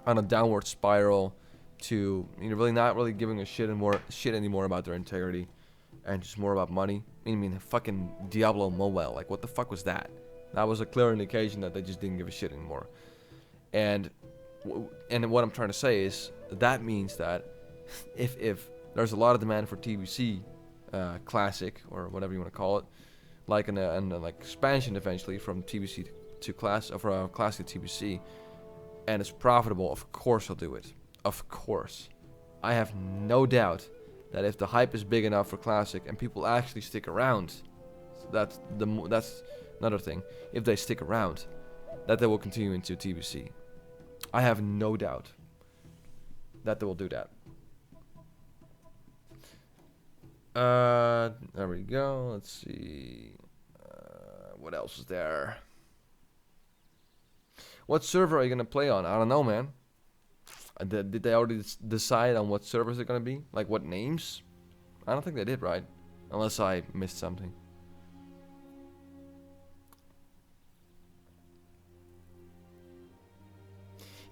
on a downward spiral to, you know, really not really giving a shit anymore about their integrity and just more about money. I mean, fucking Diablo Mobile, like what the fuck was that? That was a clear indication that they just didn't give a shit anymore. And what I'm trying to say is that means that if there's a lot of demand for TBC Classic or whatever you want to call it, like an like expansion eventually from TBC to Class, or from Classic to TBC, and it's profitable, of course I'll do it. Of course, I have no doubt that if the hype is big enough for Classic and people actually stick around, that's another thing. If they stick around, that they will continue into TBC. I have no doubt that they will do that. There we go. Let's see. What else is there? What server are you gonna play on? I don't know, man. Did they already decide on what servers they're gonna be? Like what names? I don't think they did, right? Unless I missed something.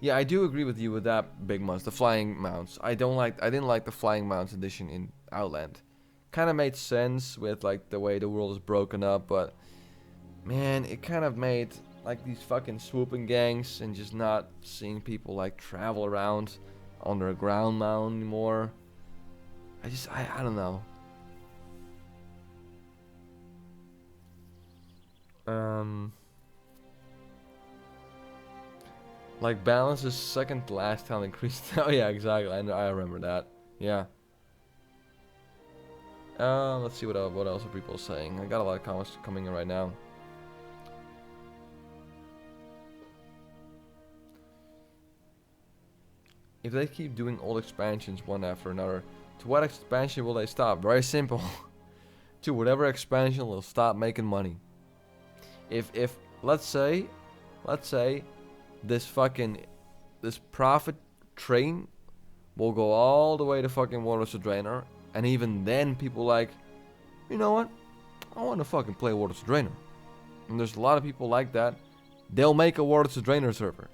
Yeah, I do agree with you with that, Big Mus. The flying mounts. I didn't like the flying mounts edition in Outland. Kind of made sense with like the way the world is broken up, but man, it kind of made like these fucking swooping gangs and just not seeing people like travel around on their ground mount anymore. I don't know. Like balance is second to last talent increased. Oh yeah, exactly. I remember that. Yeah. Let's see what else are people saying. I got a lot of comments coming in right now. If they keep doing old expansions one after another, to what expansion will they stop? Very simple. To whatever expansion will stop making money. If let's say this profit train will go all the way to fucking Waters of Draenor, and even then people like, you know what? I want to fucking play Waters of Draenor. And there's a lot of people like that. They'll make a Waters of Draenor server.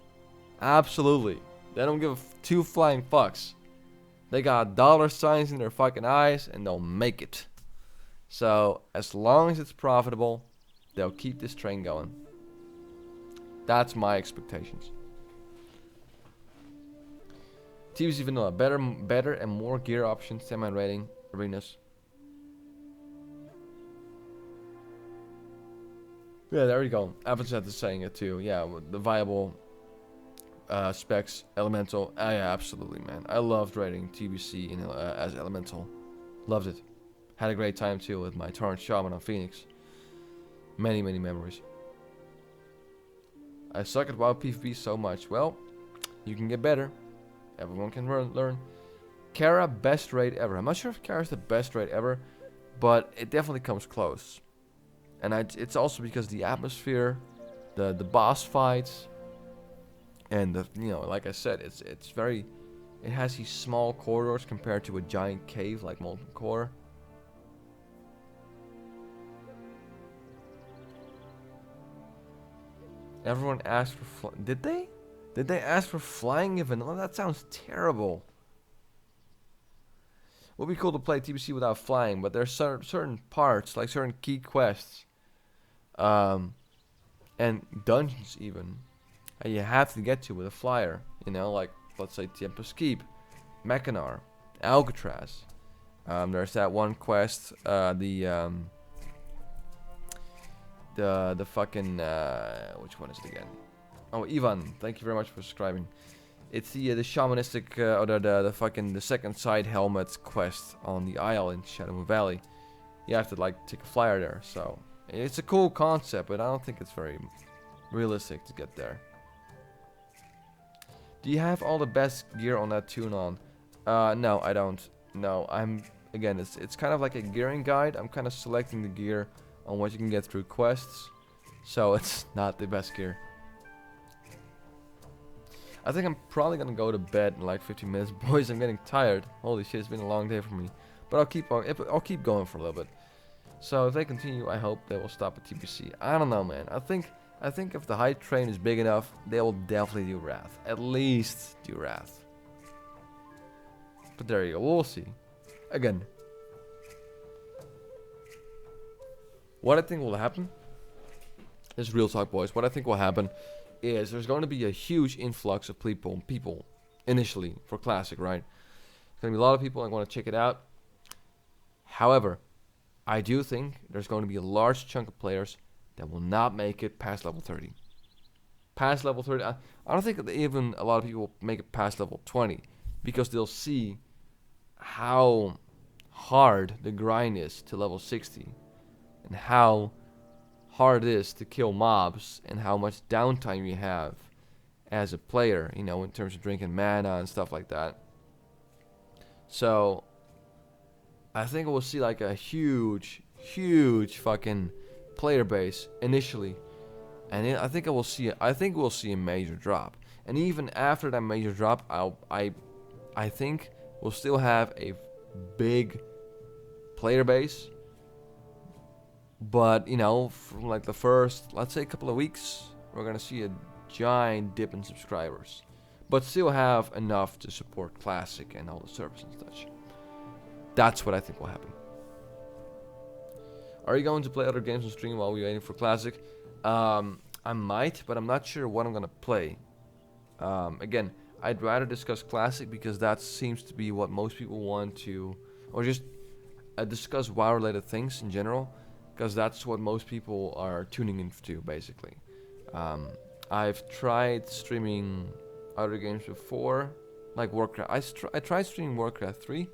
Absolutely. They don't give two flying fucks. They got dollar signs in their fucking eyes and they'll make it. So as long as it's profitable, they'll keep this train going. That's my expectations. TBC Vanilla, better and more gear options, semi-rating, arenas. Yeah, there you go. Avancet is saying it too. Yeah, the viable specs, Elemental. Yeah, absolutely, man. I loved rating TBC as Elemental. Loved it. Had a great time too with my Torrent Shaman on Phoenix. Many memories. I suck at WoW PvP so much. Well, You can get better. Everyone can learn. Kara, best raid ever. I'm not sure if Kara's the best raid ever, but it definitely comes close. And it's also because the atmosphere, the boss fights, and the like I said, it's very, it has these small corridors compared to a giant cave like Molten Core. Everyone asked for did they? Did they ask for flying in vanilla? That sounds terrible. Would be cool to play TBC without flying, but there's certain parts, like certain key quests, and dungeons even, you have to get to with a flyer. Like let's say Tempest Keep, Mechanar, Alcatraz. There's that one quest, the fucking which one is it again? Oh, Ivan, thank you very much for subscribing. It's the shamanistic or the second side helmet quest on the Isle in Shadow Moon Valley. You have to like take a flyer there, so it's a cool concept, but I don't think it's very realistic to get there. Do you have all the best gear on that tune on? No, I don't. No, again, it's kind of like a gearing guide. I'm kind of selecting the gear on what you can get through quests, so it's not the best gear. I think I'm probably gonna go to bed in like 15 minutes. Boys, I'm getting tired. Holy shit, it's been a long day for me. But I'll keep going for a little bit. So if they continue, I hope they will stop at TBC. I don't know, man. I think if the hype train is big enough, they will definitely do Wrath. At least do Wrath. But there you go. We'll see. Again, what I think will happen, this is real talk, boys. What I think will happen is there's going to be a huge influx of people initially for Classic, right? There's going to be a lot of people that want to check it out. However, I do think there's going to be a large chunk of players that will not make it past level 30. Past level 30, I don't think that even a lot of people will make it past level 20, because they'll see how hard the grind is to level 60 and how hard it is to kill mobs and how much downtime you have as a player, in terms of drinking mana and stuff like that. So I think we'll see like a huge fucking player base initially, and I think we'll see a major drop. And even after that major drop, I think we'll still have a big player base. But, from like the first, let's say, couple of weeks, we're going to see a giant dip in subscribers. But still have enough to support Classic and all the service and such. That's what I think will happen. Are you going to play other games on stream while we're waiting for Classic? I might, but I'm not sure what I'm going to play. Again, I'd rather discuss Classic because that seems to be what most people want to, or just discuss WoW-related things in general. Because that's what most people are tuning into, basically. I've tried streaming other games before, like Warcraft. I tried streaming Warcraft 3,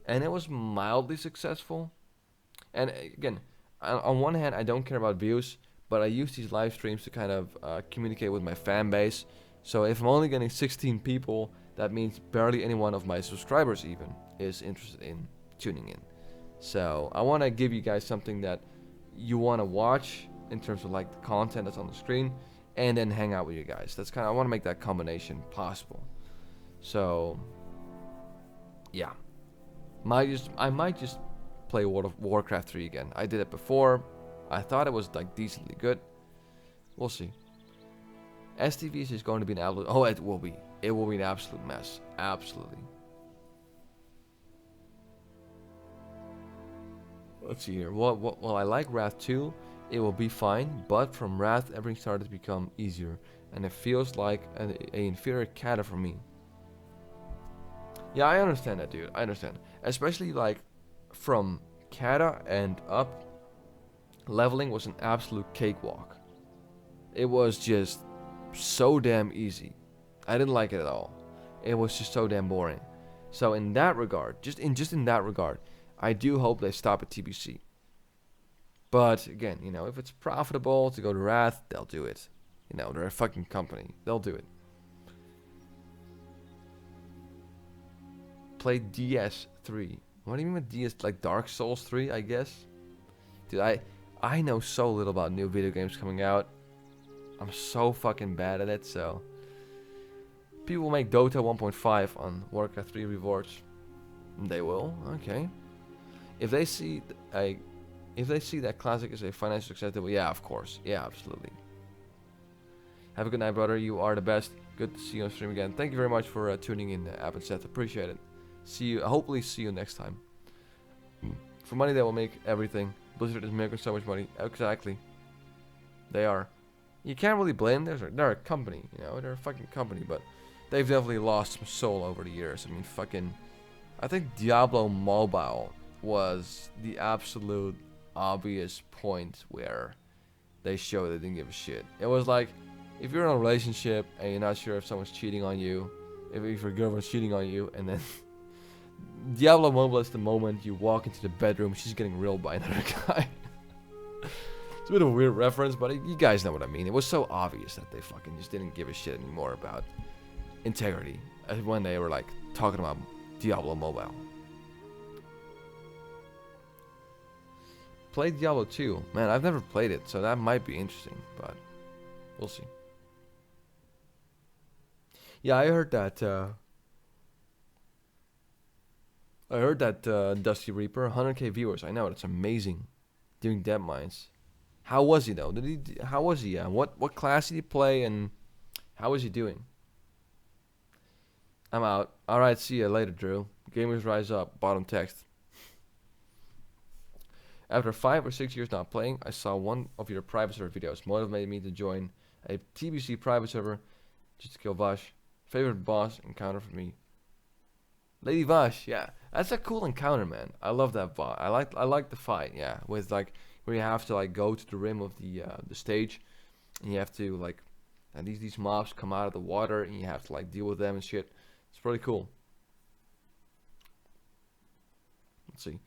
and it was mildly successful. And again, on one hand, I don't care about views, but I use these live streams to kind of communicate with my fan base. So if I'm only getting 16 people, that means barely any one of my subscribers even is interested in tuning in. So I want to give you guys something that you want to watch in terms of like the content that's on the screen, and then hang out with you guys. That's I want to make that combination possible. So yeah, I might just play World of Warcraft 3 again. I did it before. I thought it was like decently good. We'll see. STVs is going to be an absolute. Oh, it will be. It will be an absolute mess. Absolutely. Let's see here. Well, I like Wrath 2. It will be fine, but from Wrath, everything started to become easier, and it feels like an inferior kata for me. Yeah, I understand that, dude. I understand. Especially like from kata and up, leveling was an absolute cakewalk. It was just so damn easy. I didn't like it at all. It was just so damn boring. So in that regard, just in that regard, I do hope they stop at TBC. But again, if it's profitable to go to Wrath, they'll do it. They're a fucking company. They'll do it. Play DS3. What do you mean with DS? Like Dark Souls 3, I guess? Dude, I know so little about new video games coming out. I'm so fucking bad at it, so... People make Dota 1.5 on Warcraft 3 rewards. They will, okay. If they see that Classic is a financially acceptable, yeah, of course. Yeah, absolutely. Have a good night, brother. You are the best. Good to see you on stream again. Thank you very much for tuning in, App and Seth. Appreciate it. See you. Hopefully, see you next time. For money, that will make everything. Blizzard is making so much money. Exactly. They are. You can't really blame them. They're a company, you know. They're a fucking company, but they've definitely lost some soul over the years. I mean, fucking. I think Diablo Mobile was the absolute obvious point where they showed they didn't give a shit. It was like, if you're in a relationship and you're not sure if someone's cheating on you, if your girlfriend's cheating on you, and then Diablo Mobile is the moment you walk into the bedroom, she's getting reeled by another guy. It's a bit of a weird reference, but you guys know what I mean. It was so obvious that they fucking just didn't give a shit anymore about integrity when they were like talking about Diablo Mobile. Play Diablo 2. Man, I've never played it, so that might be interesting, but we'll see. Yeah, I heard that Dusty Reaper, 100k viewers. I know, it's amazing. Doing dead mines. How was he though? How was he? What class did he play and how was he doing? I'm out. Alright, see you later, Drew. Gamers rise up. Bottom text. After 5 or 6 years not playing, I saw one of your private server videos. Motivated me to join a TBC private server just to kill Vash. Favorite boss encounter for me. Lady Vash, yeah. That's a cool encounter, man. I love that boss. I like the fight, yeah. With like where you have to like go to the rim of the stage and you have to like and these mobs come out of the water and you have to like deal with them and shit. It's pretty cool. Let's see.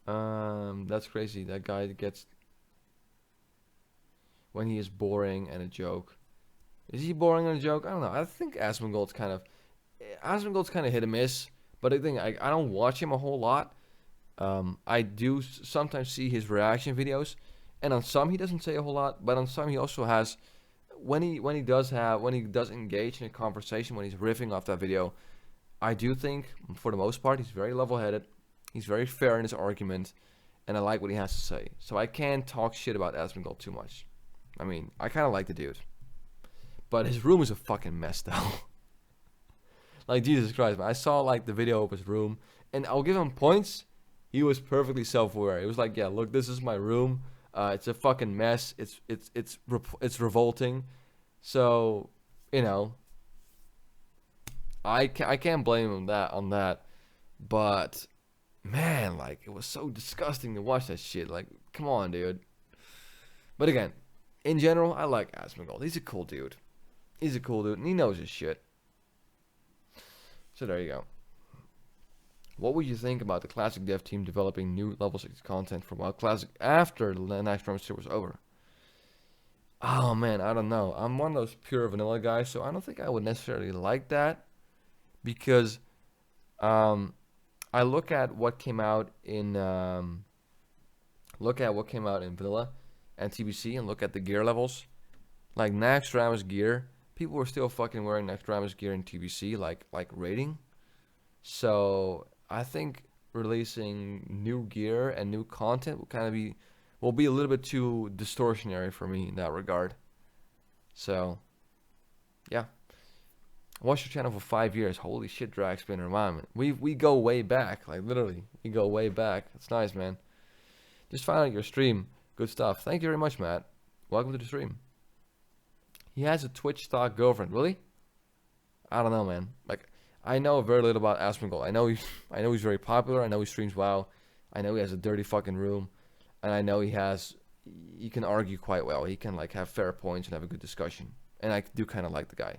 That's crazy. That guy gets when he is boring and a joke. Is he boring and a joke? I don't know. I think Asmongold's kind of hit and miss. But I think I don't watch him a whole lot. I do sometimes see his reaction videos, and on some he doesn't say a whole lot. But on some he also has when he does engage in a conversation when he's riffing off that video. I do think for the most part he's very level-headed. He's very fair in his argument, and I like what he has to say. So I can't talk shit about Asmongold too much. I mean, I kind of like the dude. But his room is a fucking mess, though. Like, Jesus Christ, man. I saw, like, the video of his room, and I'll give him points. He was perfectly self-aware. He was like, yeah, look, this is my room. It's a fucking mess. It's revolting. So, you know, I can't blame him on that. But, man, like, it was so disgusting to watch that shit. Like, come on, dude. But again, in general, I like Asmongold. He's a cool dude. And he knows his shit. So there you go. What would you think about the Classic dev team developing new level 6 content for WoW Classic after the next Tour was over? Oh man, I don't know. I'm one of those pure vanilla guys, so I don't think I would necessarily like that. Because I look at what came out in vanilla and TBC and look at the gear levels. Like Naxxramas gear, people were still fucking wearing Naxxramas gear in TBC, like rating. So I think releasing new gear and new content will be a little bit too distortionary for me in that regard. So yeah. Watched your channel for 5 years. Holy shit, Dragspinner, man. We go way back, like literally. We go way back. It's nice, man. Just found out your stream. Good stuff. Thank you very much, Matt. Welcome to the stream. He has a Twitch star girlfriend. Really? I don't know, man. Like, I know very little about Asmongold. I know he's very popular. I know he streams WoW. I know he has a dirty fucking room, and I know he can argue quite well. He can like have fair points and have a good discussion. And I do kind of like the guy.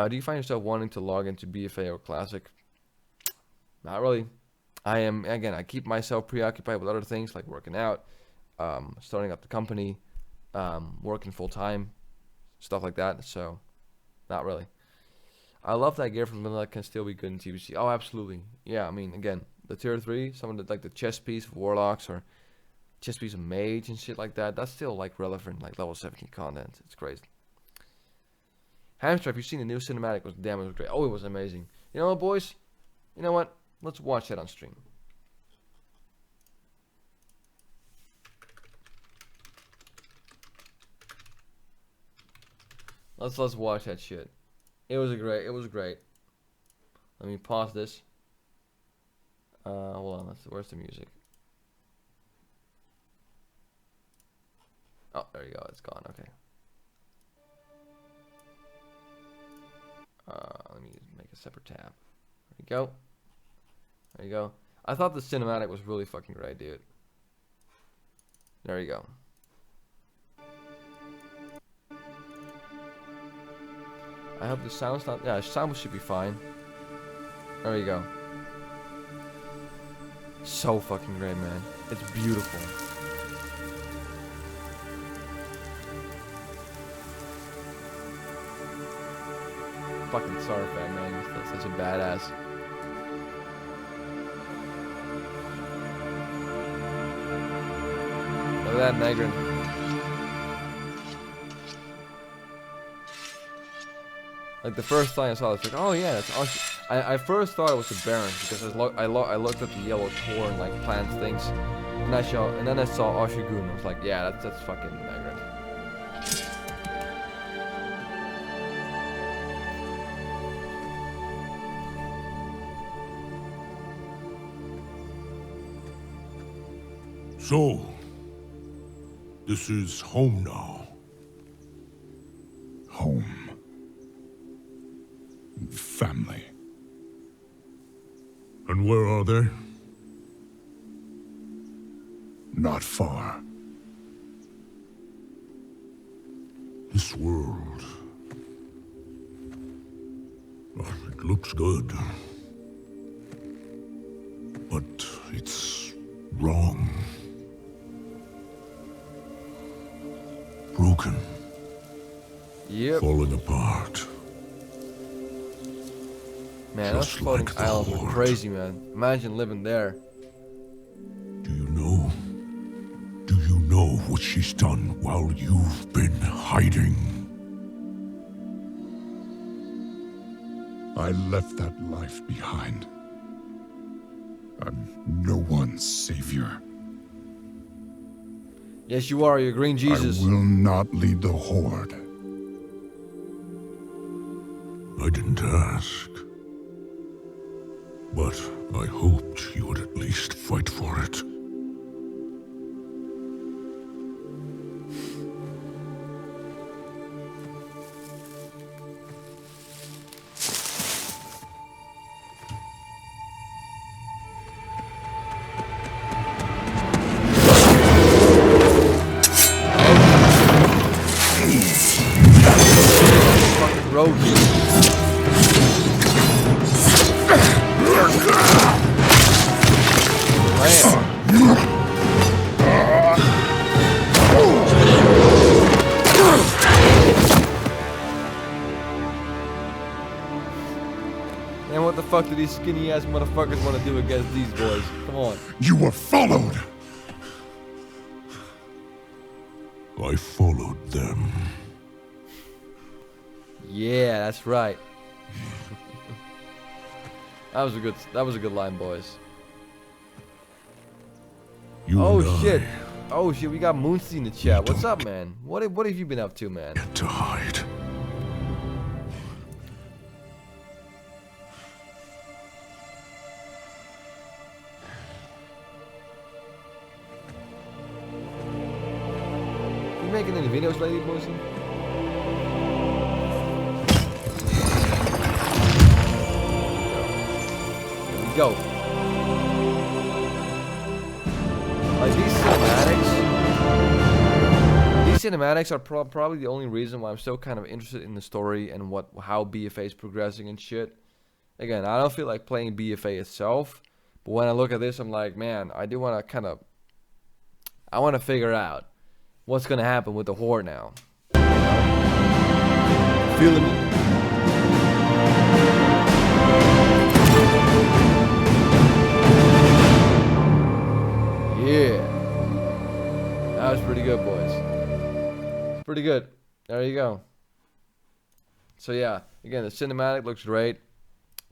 Do you find yourself wanting to log into BFA or Classic? Not really. I keep myself preoccupied with other things like working out, starting up the company, working full time, stuff like that. So, not really. I love that gear from Vanilla can still be good in TBC. Oh, absolutely. Yeah, I mean, again, the tier 3, some of the, like the chest piece of Warlocks or chest piece of Mage and shit like that, that's still like relevant, like level 17 content. It's crazy. Hamster, if you've seen the new cinematic, it was great. Oh, it was amazing. You know what, boys? You know what? Let's watch that on stream. Let's watch that shit. It was great. Let me pause this. Hold on, where's the music? Oh, there you go, it's gone, okay. Let me make a separate tab. There you go. There you go. I thought the cinematic was really fucking great, dude. There you go. I hope the sound's not... Yeah, sound should be fine. There you go. So fucking great, man. It's beautiful. Fucking Sarfan, man. He's such a badass. Look at that Negrin. Like the first time I saw it, it's like, oh yeah, that's awesome. I first thought it was the Baron because I looked at the yellow core and like plants things, and then I saw Oshigun. I was like, yeah, that's fucking Negrin. So, this is home now. Home. Family. And where are they? Not far. This world... oh, it looks good. But it's wrong. Broken. Yep. Falling apart. Man, those floating islands are crazy, man. Imagine living there. Do you know? Do you know what she's done while you've been hiding? I left that life behind. I'm no one's savior. Yes, you are. You're Green Jesus. I will not lead the Horde. I didn't ask. But I hoped you would at least fight for it. Fucking road. And what the fuck do these skinny ass motherfuckers want to do against these boys? Come on. You were followed! I followed them. Yeah, that's right. That was a good line, boys. You Oh and shit. I Oh shit, we got Moonsey in the chat. What's up, man? What have you been up to, man? had to hide. You making any videos lately, Moonsey? Here we go. Like these cinematics are probably the only reason why I'm still kind of interested in the story and how BFA is progressing and shit. Again, I don't feel like playing BFA itself, but when I look at this, I'm like, man, I do want to I want to figure out what's gonna happen with the Horde now. Feeling me? Pretty good. There you go. So yeah, again, the cinematic looks great.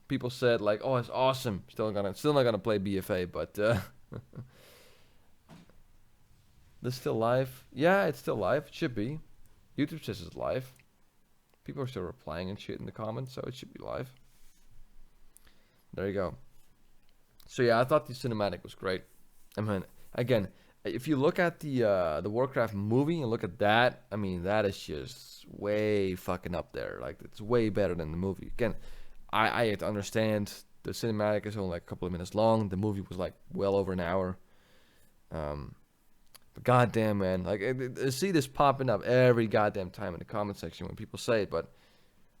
People said like, "Oh, it's awesome." Still not gonna play BFA, but this still live? Yeah, it's still live. It should be. YouTube says it's live. People are still replying and shit in the comments, so it should be live. There you go. So yeah, I thought the cinematic was great. I mean, again, if you look at the Warcraft movie and look at that, I mean, that is just way fucking up there. Like, it's way better than the movie. Again, I have to understand the cinematic is only like a couple of minutes long. The movie was like well over an hour. But goddamn, man, like I see this popping up every goddamn time in the comment section when people say it. But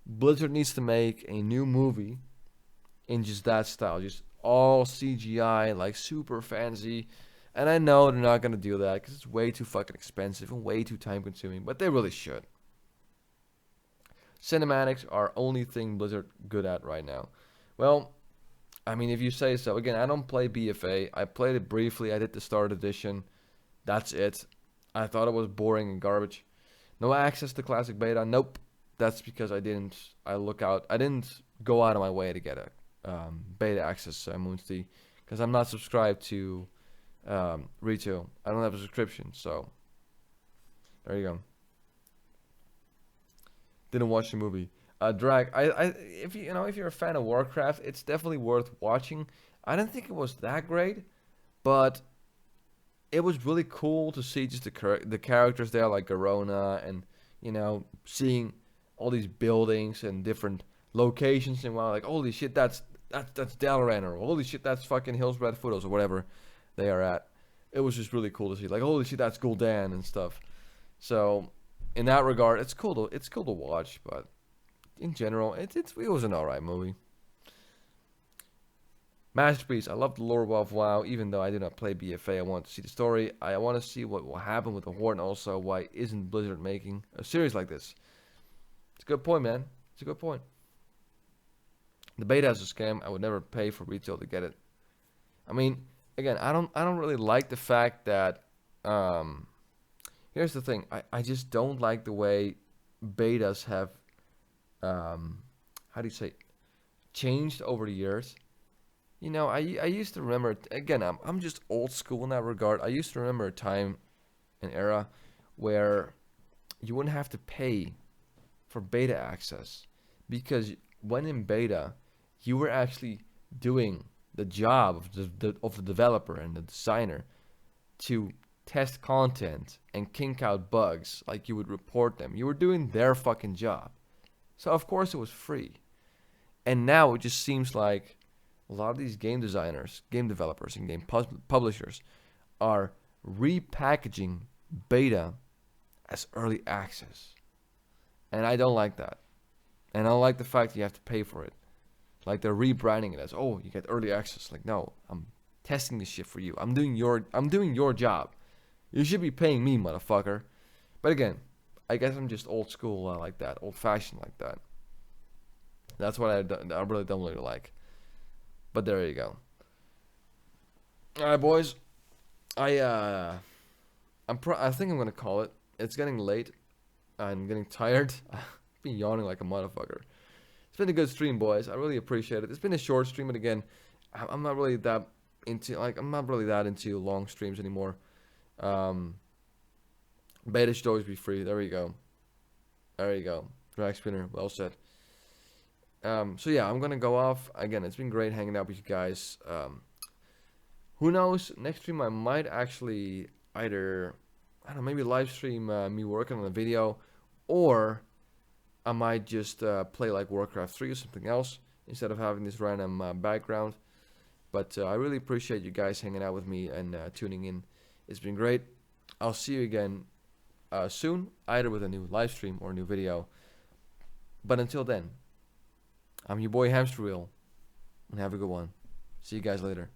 Blizzard needs to make a new movie in just that style, just all CGI, like super fancy. And I know they're not gonna do that because it's way too fucking expensive and way too time consuming. But they really should. Cinematics are only thing Blizzard good at right now. Well, I mean, if you say so. Again, I don't play BFA. I played it briefly. I did the Start Edition. That's it. I thought it was boring and garbage. No access to Classic Beta. Nope. That's because I didn't go out of my way to get a beta access Moonsty because I'm not subscribed to retail. I don't have a subscription, so there you go. Didn't watch the movie. Drag. If you're a fan of Warcraft, it's definitely worth watching. I didn't think it was that great, but it was really cool to see just the characters there, like Garona, and seeing all these buildings and different locations, and like, holy shit, that's Dalaran, or holy shit, that's fucking Hillsbrad Foothills, or whatever they are at. It was just really cool to see, like, holy shit, that's Gul'dan and stuff. So in that regard, it's cool to watch, but in general, it was an alright movie. Masterpiece. I love the lore of WoW, even though I did not play BFA. I want to see the story. I want to see what will happen with the Horde, and also why isn't Blizzard making a series like this? It's a good point, man. It's a good point. The beta is a scam. I would never pay for retail to get it. I mean, again, I don't really like the fact that here's the thing. I just don't like the way betas have how do you say, changed over the years. I used to remember, again, I'm just old school in that regard. I used to remember a time, an era, where you wouldn't have to pay for beta access, because when in beta, you were actually doing the job of the developer and the designer to test content and kink out bugs. Like, you would report them. You were doing their fucking job. So of course it was free. And now it just seems like a lot of these game designers, game developers, and game publishers are repackaging beta as early access. And I don't like that. And I don't like the fact that you have to pay for it. Like, they're rebranding it as, oh, you get early access. Like, no, I'm testing this shit for you. I'm doing your job. You should be paying me, motherfucker. But again, I guess I'm just old school like that, old fashioned like that. That's what I really don't really like. But there you go. All right, boys. I think I'm gonna call it. It's getting late. I'm getting tired. I've been yawning like a motherfucker. It's been a good stream, boys. I really appreciate it. It's been a short stream, but again, I'm not really that into long streams anymore. Beta should always be free. There you go. Drag spinner. Well said. So yeah, I'm gonna go off. Again, it's been great hanging out with you guys. Who knows? Next stream I might actually either, I don't know, maybe live stream me working on a video, or I might just play like Warcraft 3 or something else instead of having this random background. But I really appreciate you guys hanging out with me and tuning in. It's been great. I'll see you again soon, either with a new live stream or a new video. But until then, I'm your boy Hamster Wheel, and have a good one. See you guys later.